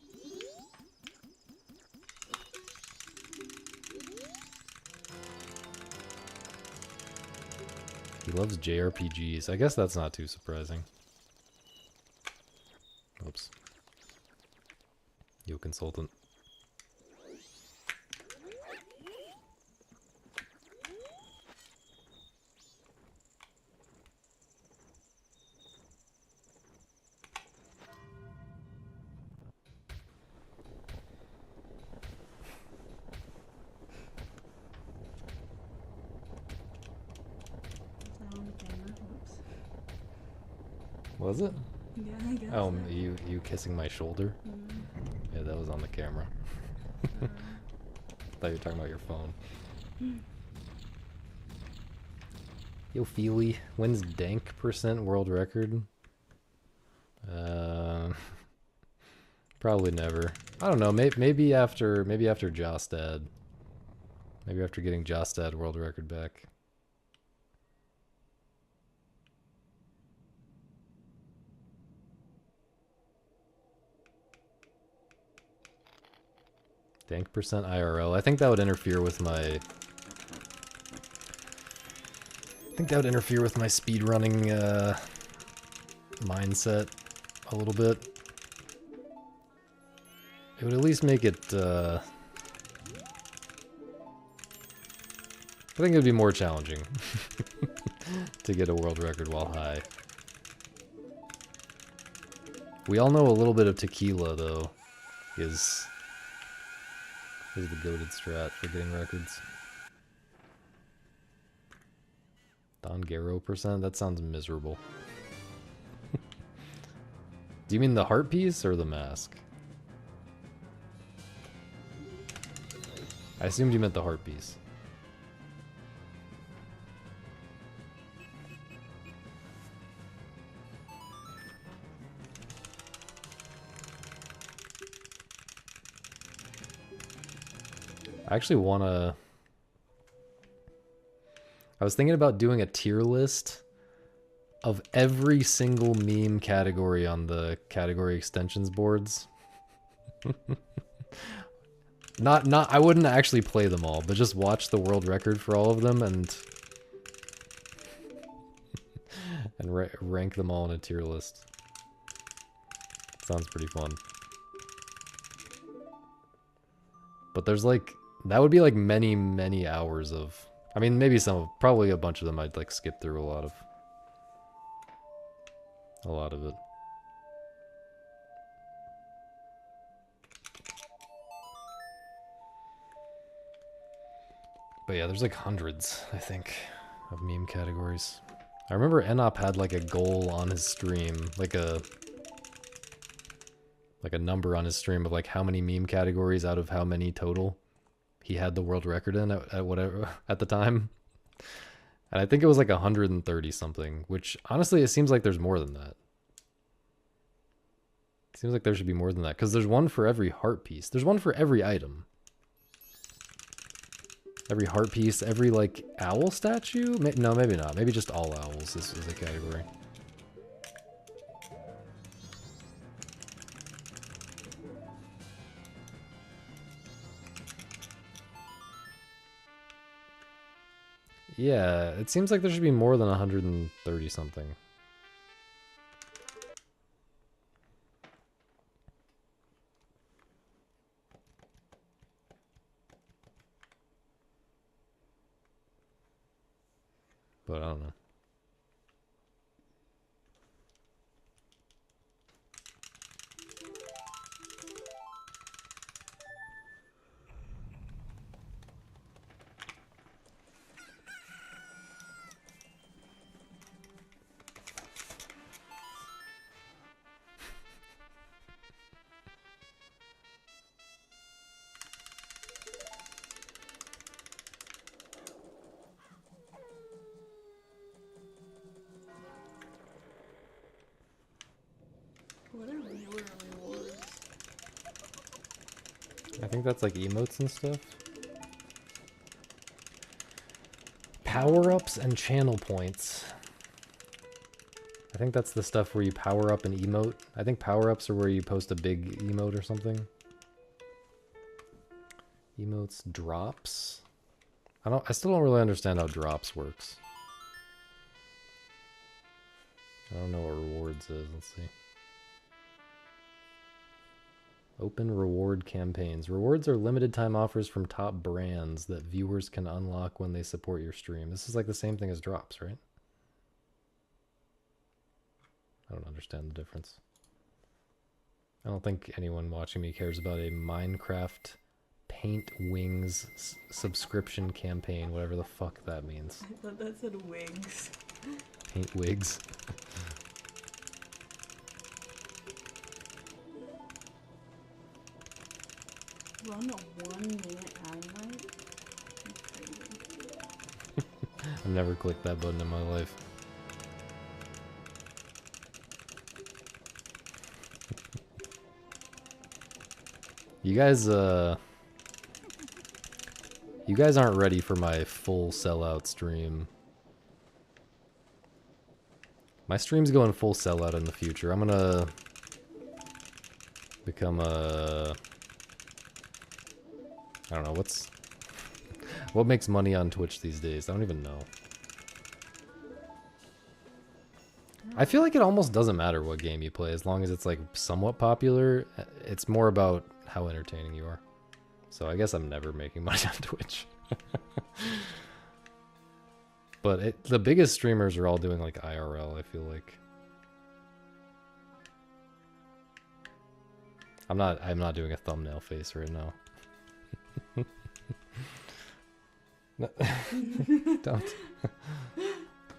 He loves JRPGs. I guess that's not too surprising. Oops. Yo, consultant. Was it?
Yeah, I guess.
Oh, you kissing my shoulder? Yeah, that was on the camera. Thought you were talking about your phone. Yo, Feely, when's dank % world record? Probably never. I don't know. Maybe after Jostad. Maybe after getting Jostad world record back. Dank % IRL. I think that would interfere with my... speedrunning mindset a little bit. It would at least make it... I think it would be more challenging to get a world record while high. We all know a little bit of tequila, though, is the goated strat for getting records. Don Garo %? That sounds miserable. Do you mean the heart piece or the mask? I assumed you meant the heart piece. I actually wanna... I was thinking about doing a tier list of every single meme category on the category extensions boards. I wouldn't actually play them all, but just watch the world record for all of them and rank them all in a tier list. Sounds pretty fun. But there's like, that would be like many, many hours of, I mean, maybe probably a bunch of them I'd like skip through a lot of it. But yeah, there's like hundreds, I think, of meme categories. I remember Enop had like a goal on his stream, like a number on his stream of like how many meme categories out of how many total he had the world record in at whatever at the time. And I think it was like 130 something, which honestly it seems like there's more than that. It seems like there should be more than that, because there's one for every heart piece. There's one for every item. Every heart piece, every like owl statue? No, maybe not. Maybe just all owls is a category. Yeah, it seems like there should be more than 130 something. But I don't know.
What are rewards?
I think that's like emotes and stuff. Power-ups and channel points. I think that's the stuff where you power up an emote. I think power-ups are where you post a big emote or something. Emotes, drops. I still don't really understand how drops works. I don't know what rewards is. Let's see. Open reward campaigns. Rewards are limited time offers from top brands that viewers can unlock when they support your stream. This is like the same thing as drops, right? I don't understand the difference. I don't think anyone watching me cares about a Minecraft Paint Wings subscription campaign, whatever the fuck that means.
I thought that said wigs.
Paint wigs.
We're on a 1 minute highlight. That's crazy.
I've never clicked that button in my life. You guys aren't ready for my full sellout stream. My stream's going full sellout in the future. I'm gonna become a... I don't know, what makes money on Twitch these days? I don't even know. I feel like it almost doesn't matter what game you play as long as it's like somewhat popular. It's more about how entertaining you are. So I guess I'm never making money on Twitch. But the biggest streamers are all doing like IRL, I feel like. I'm not doing a thumbnail face right now. No. Don't.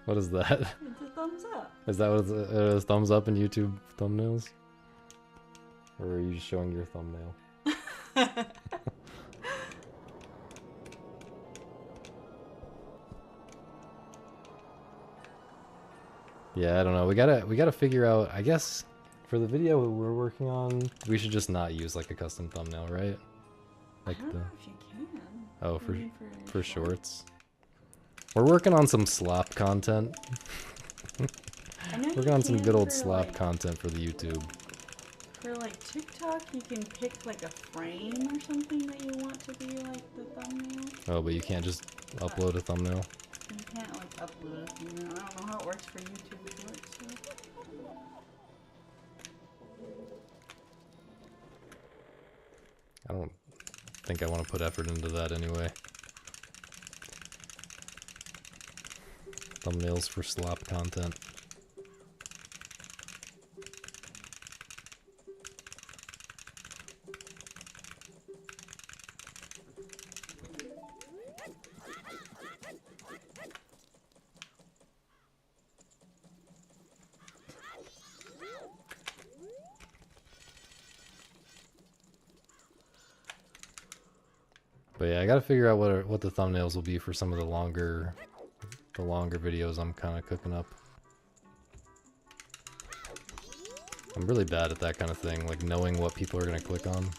What is that?
It's a thumbs up.
Is that what it is? Thumbs up in YouTube thumbnails? Or are you just showing your thumbnail? Yeah, I don't know. We gotta figure out, I guess for the video we're working on, we should just not use like a custom thumbnail, right? Like
I don't know if you can.
Oh,
Maybe
for shorts. We're working on some slop content. Working on some good old slop content for the YouTube.
For like TikTok, you can pick like a frame or something that you want to be like the thumbnail.
Oh, but you can't just upload a thumbnail?
You can't like upload a thumbnail. I don't know how it works for YouTube Shorts. So.
I don't think I want to put effort into that anyway. Thumbnails for slop content. But yeah, I gotta figure out what the thumbnails will be for some of the longer videos I'm kind of cooking up. I'm really bad at that kind of thing, like knowing what people are gonna click on.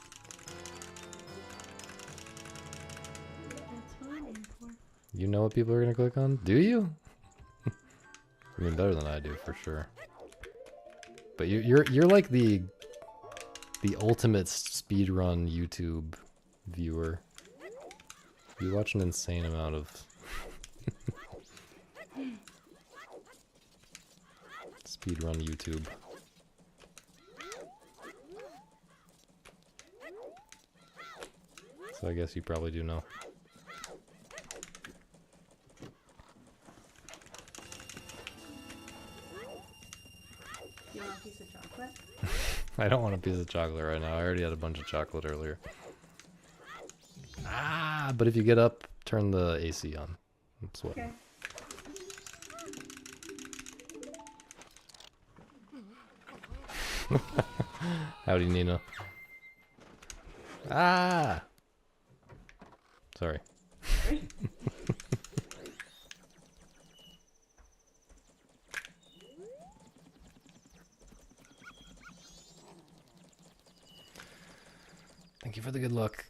That's what I'm here for.
You know what people are gonna click on? Do you? I mean, better than I do for sure. But you're like the ultimate speedrun YouTube viewer. You watch an insane amount of speedrun YouTube. So I guess you probably do know.
You want a piece of chocolate?
I don't want a piece of chocolate right now. I already had a bunch of chocolate earlier. Ah, but if you get up, turn the AC on. I'm sweating.
Okay.
Howdy, Nina. Ah! Sorry.
Sorry.
Thank you for the good luck.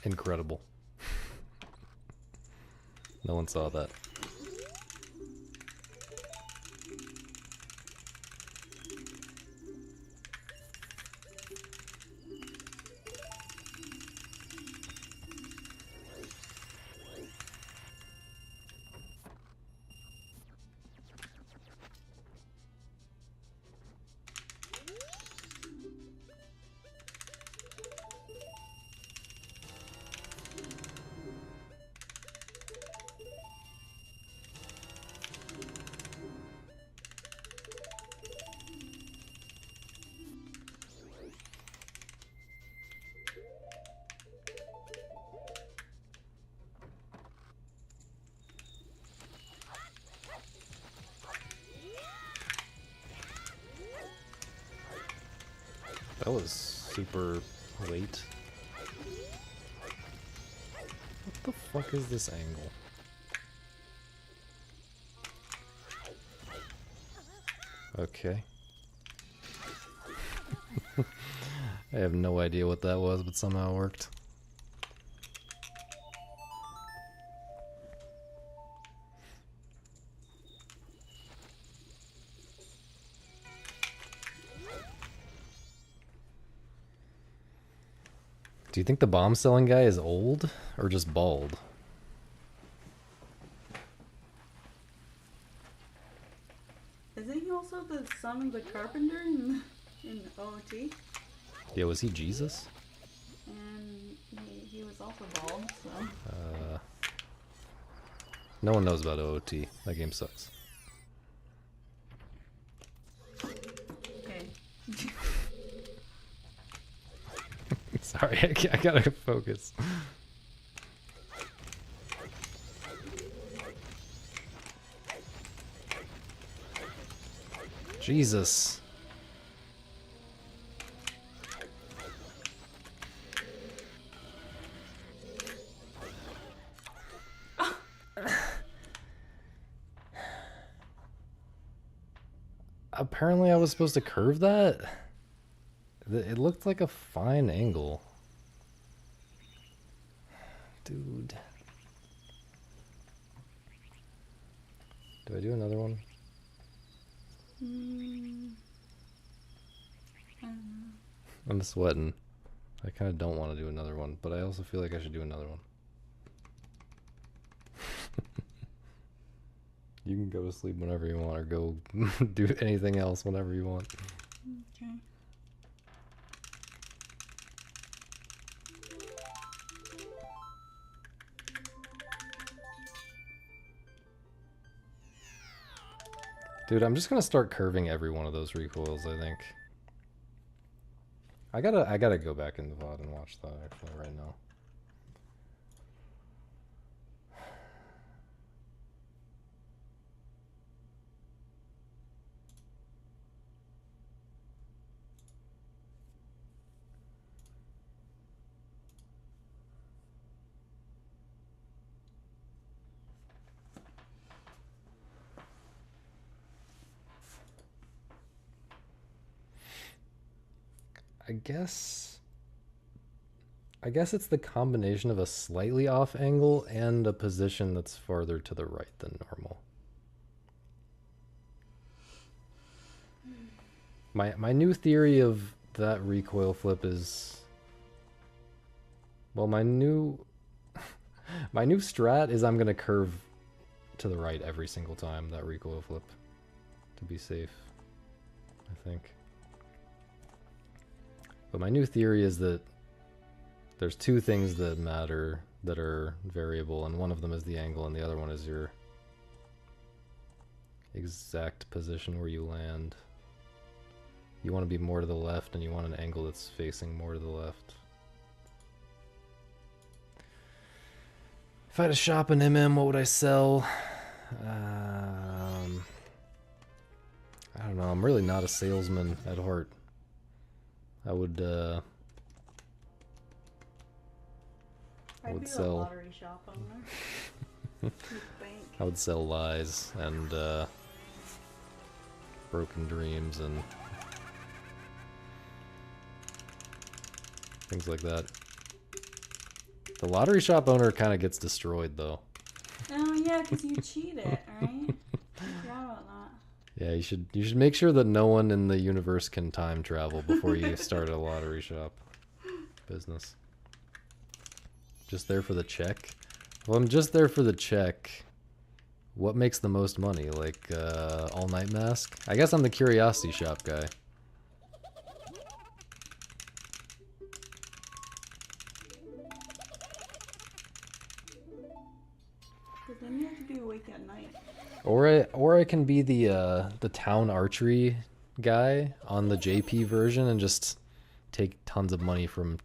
Incredible. No one saw that. That was super late. What the fuck is this angle? Okay. I have no idea what that was, but somehow it worked. Do you think the bomb selling guy is old or just bald?
Isn't he also the son of the carpenter in OT?
Yeah, was he Jesus?
And he was also bald, so.
No one knows about OOT. That game sucks.
Okay.
Sorry, I gotta focus. Jesus. Apparently I was supposed to curve that? It looked like a fine angle. Dude. Do I do another one?
I don't know.
I'm sweating. I kind of don't want to do another one, but I also feel like I should do another one. You can go to sleep whenever you want, or go do anything else whenever you want.
Okay.
Dude, I'm just gonna start curving every one of those recoils, I think. I gotta go back in the VOD and watch that actually right now. I guess it's the combination of a slightly off angle and a position that's farther to the right than normal. My new theory of that recoil flip is, well, my new strat is I'm gonna curve to the right every single time that recoil flip to be safe, I think. But my new theory is that there's two things that matter that are variable, and one of them is the angle and the other one is your exact position where you land. You want to be more to the left and you want an angle that's facing more to the left. If I had a shop in MM, what would I sell? I don't know, I'm really not a salesman at heart. I would
I'd
sell
a lottery shop on there. Bank.
I would sell lies and broken dreams and things like that. The lottery shop owner kind of gets destroyed, though.
Oh yeah, because you cheated, right? I forgot about that.
Yeah, you should make sure that no one in the universe can time travel before you start a lottery shop business. Just there for the check? Well, I'm just there for the check. What makes the most money? Like, all-night mask? I guess I'm the curiosity shop guy.
But then you have to be awake at night.
Or I can be the town archery guy on the JP version and just take tons of money from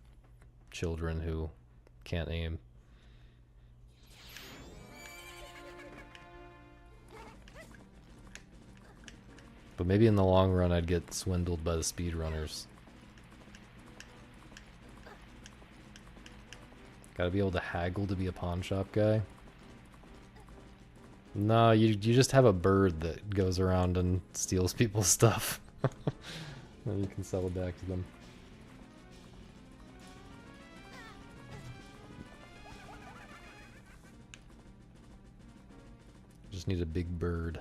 children who can't aim. But maybe in the long run I'd get swindled by the speedrunners. Gotta be able to haggle to be a pawn shop guy. No, you just have a bird that goes around and steals people's stuff. Then you can sell it back to them. Just need a big bird.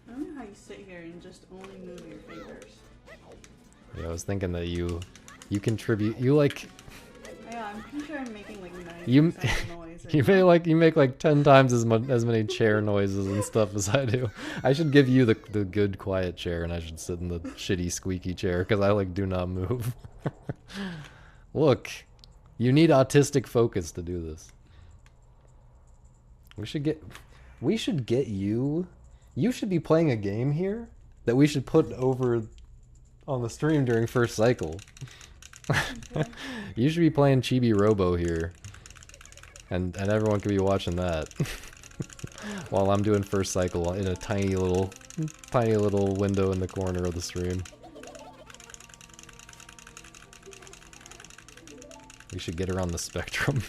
I don't know how you sit here and just only move your fingers.
Yeah, I was thinking that you contribute. You like
Yeah, I'm pretty sure I'm making like 90%
you
of the noise.
you make like 10 times as many chair noises and stuff as I do. I should give you the good quiet chair, and I should sit in the shitty squeaky chair because I like do not move. Look, you need autistic focus to do this. We should get you. You should be playing a game here that we should put over on the stream during first cycle.
Okay.
You should be playing Chibi Robo here. And everyone could be watching that. While I'm doing first cycle in a tiny little window in the corner of the stream. We should get her on the spectrum.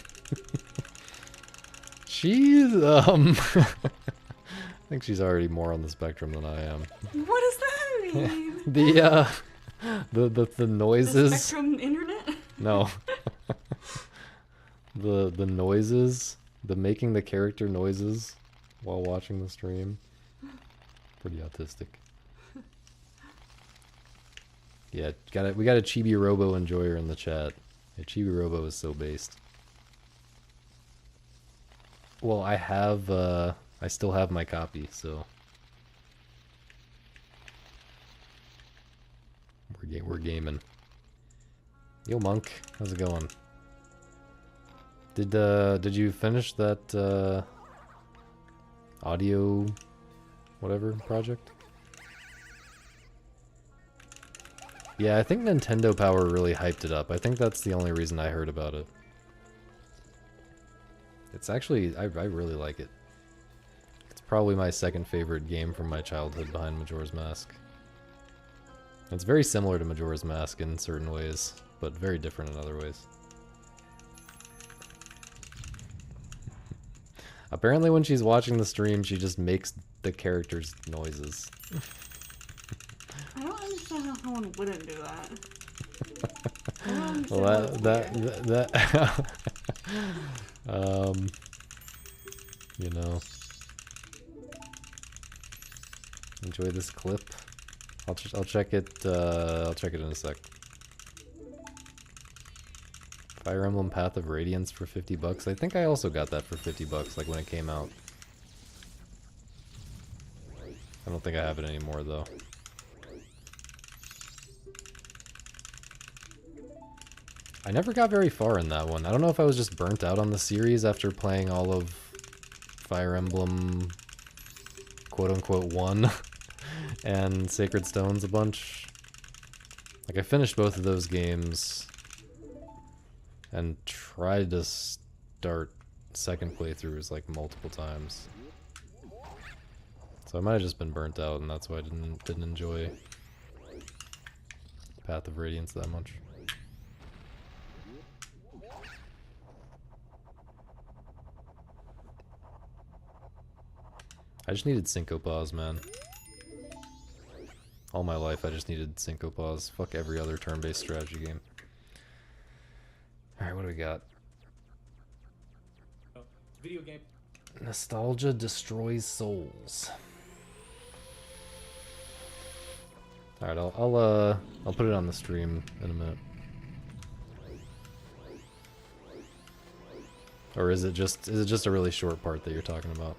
She's I think she's already more on the spectrum than I am.
What does that mean?
The noises.
The spectrum internet?
No. the noises, the making the character noises while watching the stream. Pretty autistic. Yeah, we got a Chibi Robo enjoyer in the chat. Yeah, Chibi Robo is so based. Well, I still have my copy, so we're gaming. Yo, Monk, how's it going? Did you finish that audio whatever project? Yeah, I think Nintendo Power really hyped it up. I think that's the only reason I heard about it. It's actually, I really like it. It's probably my second favorite game from my childhood behind Majora's Mask. It's very similar to Majora's Mask in certain ways, but very different in other ways. Apparently when she's watching the stream, she just makes the characters' noises.
I don't understand how someone wouldn't do that. I don't understand
Well,
what's weird.
You know. Enjoy this clip. I'll check it. I'll check it in a sec. Fire Emblem Path of Radiance for $50. I think I also got that for $50, like when it came out. I don't think I have it anymore though. I never got very far in that one. I don't know if I was just burnt out on the series after playing all of Fire Emblem quote-unquote 1 and Sacred Stones a bunch. Like, I finished both of those games and tried to start second playthroughs like multiple times. So I might have just been burnt out, and that's why I didn't enjoy Path of Radiance that much. I just needed Syncopause, man. All my life, I just needed Syncopause. Fuck every other turn-based strategy game. Alright, what do we got?
Video game.
Nostalgia destroys souls. Alright, I'll put it on the stream in a minute. Or is it just a really short part that you're talking about?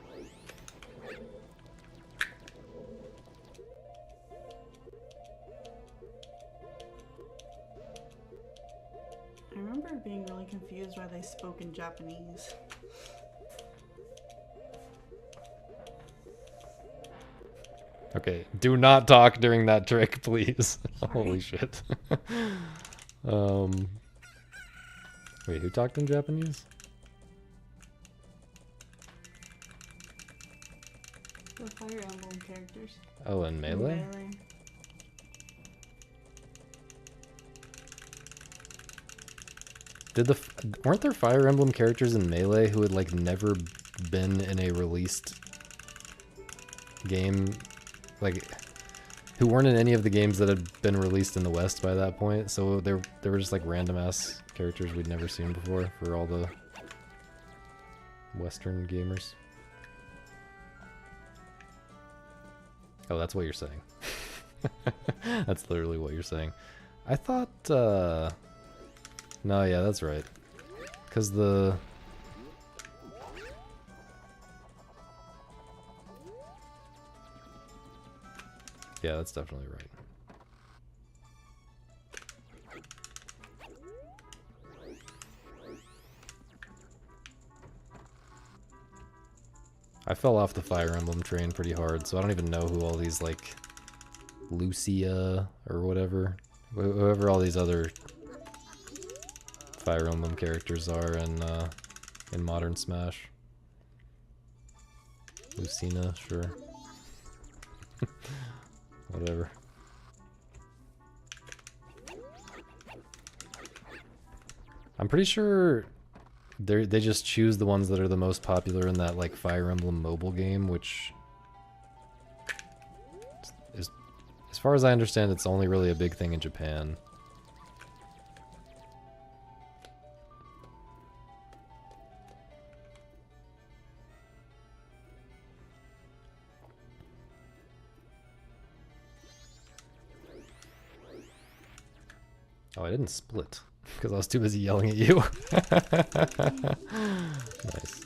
I remember being really confused why they spoke in Japanese.
Okay, do not talk during that trick, please.
Sorry.
Holy shit. Wait, who talked in Japanese?
The Fire Emblem characters.
Oh, in Melee? Weren't there Fire Emblem characters in Melee who had like never been in a released game, like who weren't in any of the games that had been released in the West by that point? So there were just like random ass characters we'd never seen before for all the Western gamers. Oh, that's what you're saying. That's literally what you're saying. I thought, no, yeah, that's right. Because the... Yeah, that's definitely right. I fell off the Fire Emblem train pretty hard, so I don't even know who all these, like, Lucia or whatever, whoever all these other Fire Emblem characters are in Modern Smash. Lucina, sure. Whatever. I'm pretty sure they just choose the ones that are the most popular in that like Fire Emblem mobile game, which is, as far as I understand, it's only really a big thing in Japan. Oh, I didn't split because I was too busy yelling at you. Nice.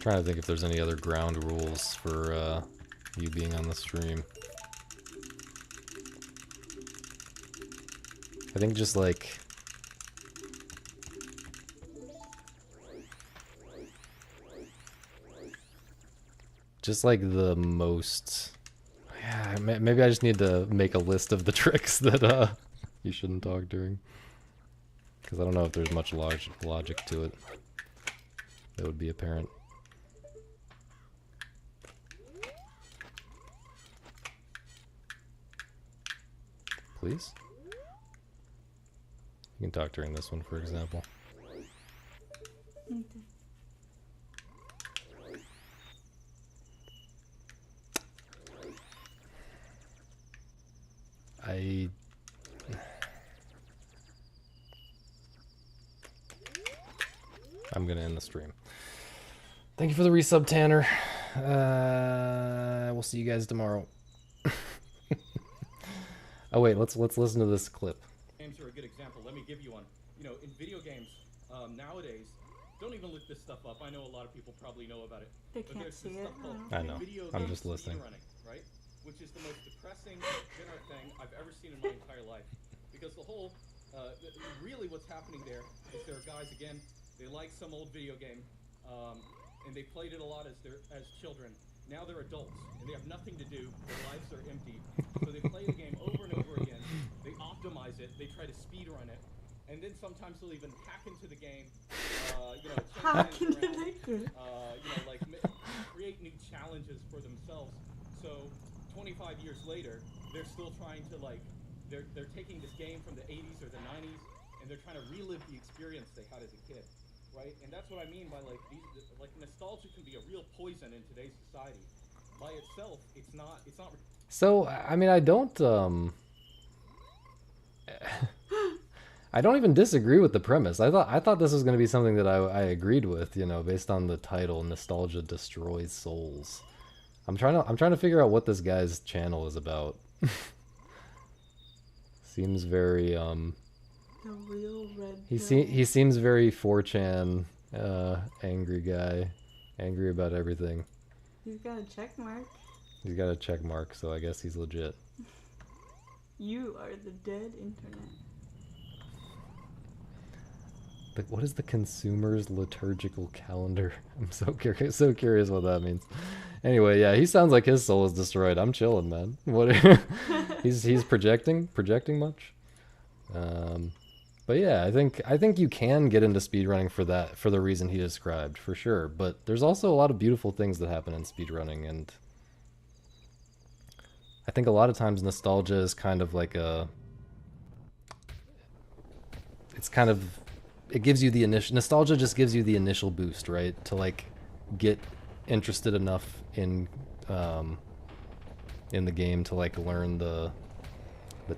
Trying to think if there's any other ground rules for you being on the stream. I think just like the most, yeah, maybe I just need to make a list of the tricks that you shouldn't talk during, because I don't know if there's much logic to it that would be apparent. Please? You can talk during this one, for example. I'm gonna end the stream. Thank you for the resub, Tanner. We'll see you guys tomorrow. Oh wait, let's listen to this clip.
Games are a good example. Let me give you one. You know, in video games nowadays, don't even look this stuff up. I know a lot of people probably know about it.
They
but
can't
there's
see
this
it.
stuff called
I know.
video
I'm
game
just listening.
speedrunning, right? Which is the most depressing, degenerate thing I've ever seen in my entire life. Because the whole, really what's happening there is there are guys, again, they like some old video game, and they played it a lot as children. Now they're adults, and they have nothing to do. Their lives are empty. So they play and then sometimes they'll even hack into the game,
Hack
change
into
things
the
around,
game.
create new challenges for themselves. So 25 years later, they're still trying to they're taking this game from the 80s or the 90s, and they're trying to relive the experience they had as a kid, right? And that's what I mean by nostalgia can be a real poison in today's society. By itself, it's not.
So I mean, I don't even disagree with the premise. I thought this was going to be something that I agreed with, you know, based on the title, Nostalgia Destroys Souls. I'm trying to figure out what this guy's channel is about. Seems very
The real red
he seems very 4chan angry guy, angry about everything.
He's got a check mark.
He's got a check mark, so I guess he's legit.
You are the dead internet.
But what is the consumer's liturgical calendar? I'm so curious what that means. Anyway, yeah, he sounds like his soul is destroyed. I'm chilling, man. What? He's projecting much. But yeah, I think you can get into speedrunning for the reason he described, for sure. But there's also a lot of beautiful things that happen in speedrunning, and I think a lot of times nostalgia is kind of like it gives you the initial nostalgia, just gives you the initial boost, right? To like get interested enough in the game to like learn the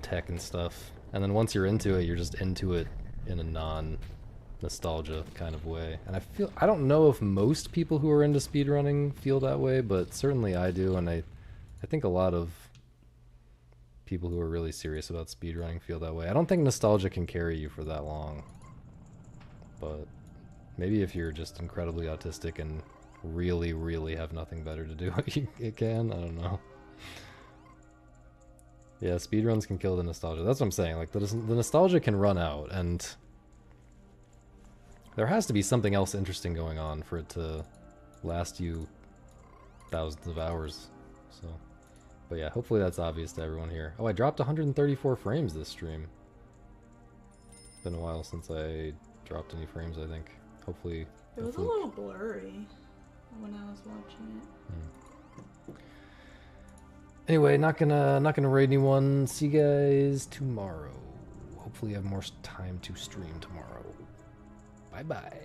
tech and stuff. And then once you're into it, you're just into it in a non-nostalgia kind of way. And I don't know if most people who are into speedrunning feel that way, but certainly I do, and I think a lot of people who are really serious about speedrunning feel that way. I don't think nostalgia can carry you for that long. But maybe if you're just incredibly autistic and really, really have nothing better to do, it can. I don't know. Yeah, speedruns can kill the nostalgia. That's what I'm saying. Like, the nostalgia can run out, and there has to be something else interesting going on for it to last you thousands of hours. So, but yeah, hopefully that's obvious to everyone here. Oh, I dropped 134 frames this stream. Been a while since I dropped any frames, I think. Hopefully
it was a little blurry when I was watching it.
Anyway, not gonna raid anyone. See you guys tomorrow. Hopefully I have more time to stream tomorrow. Bye bye.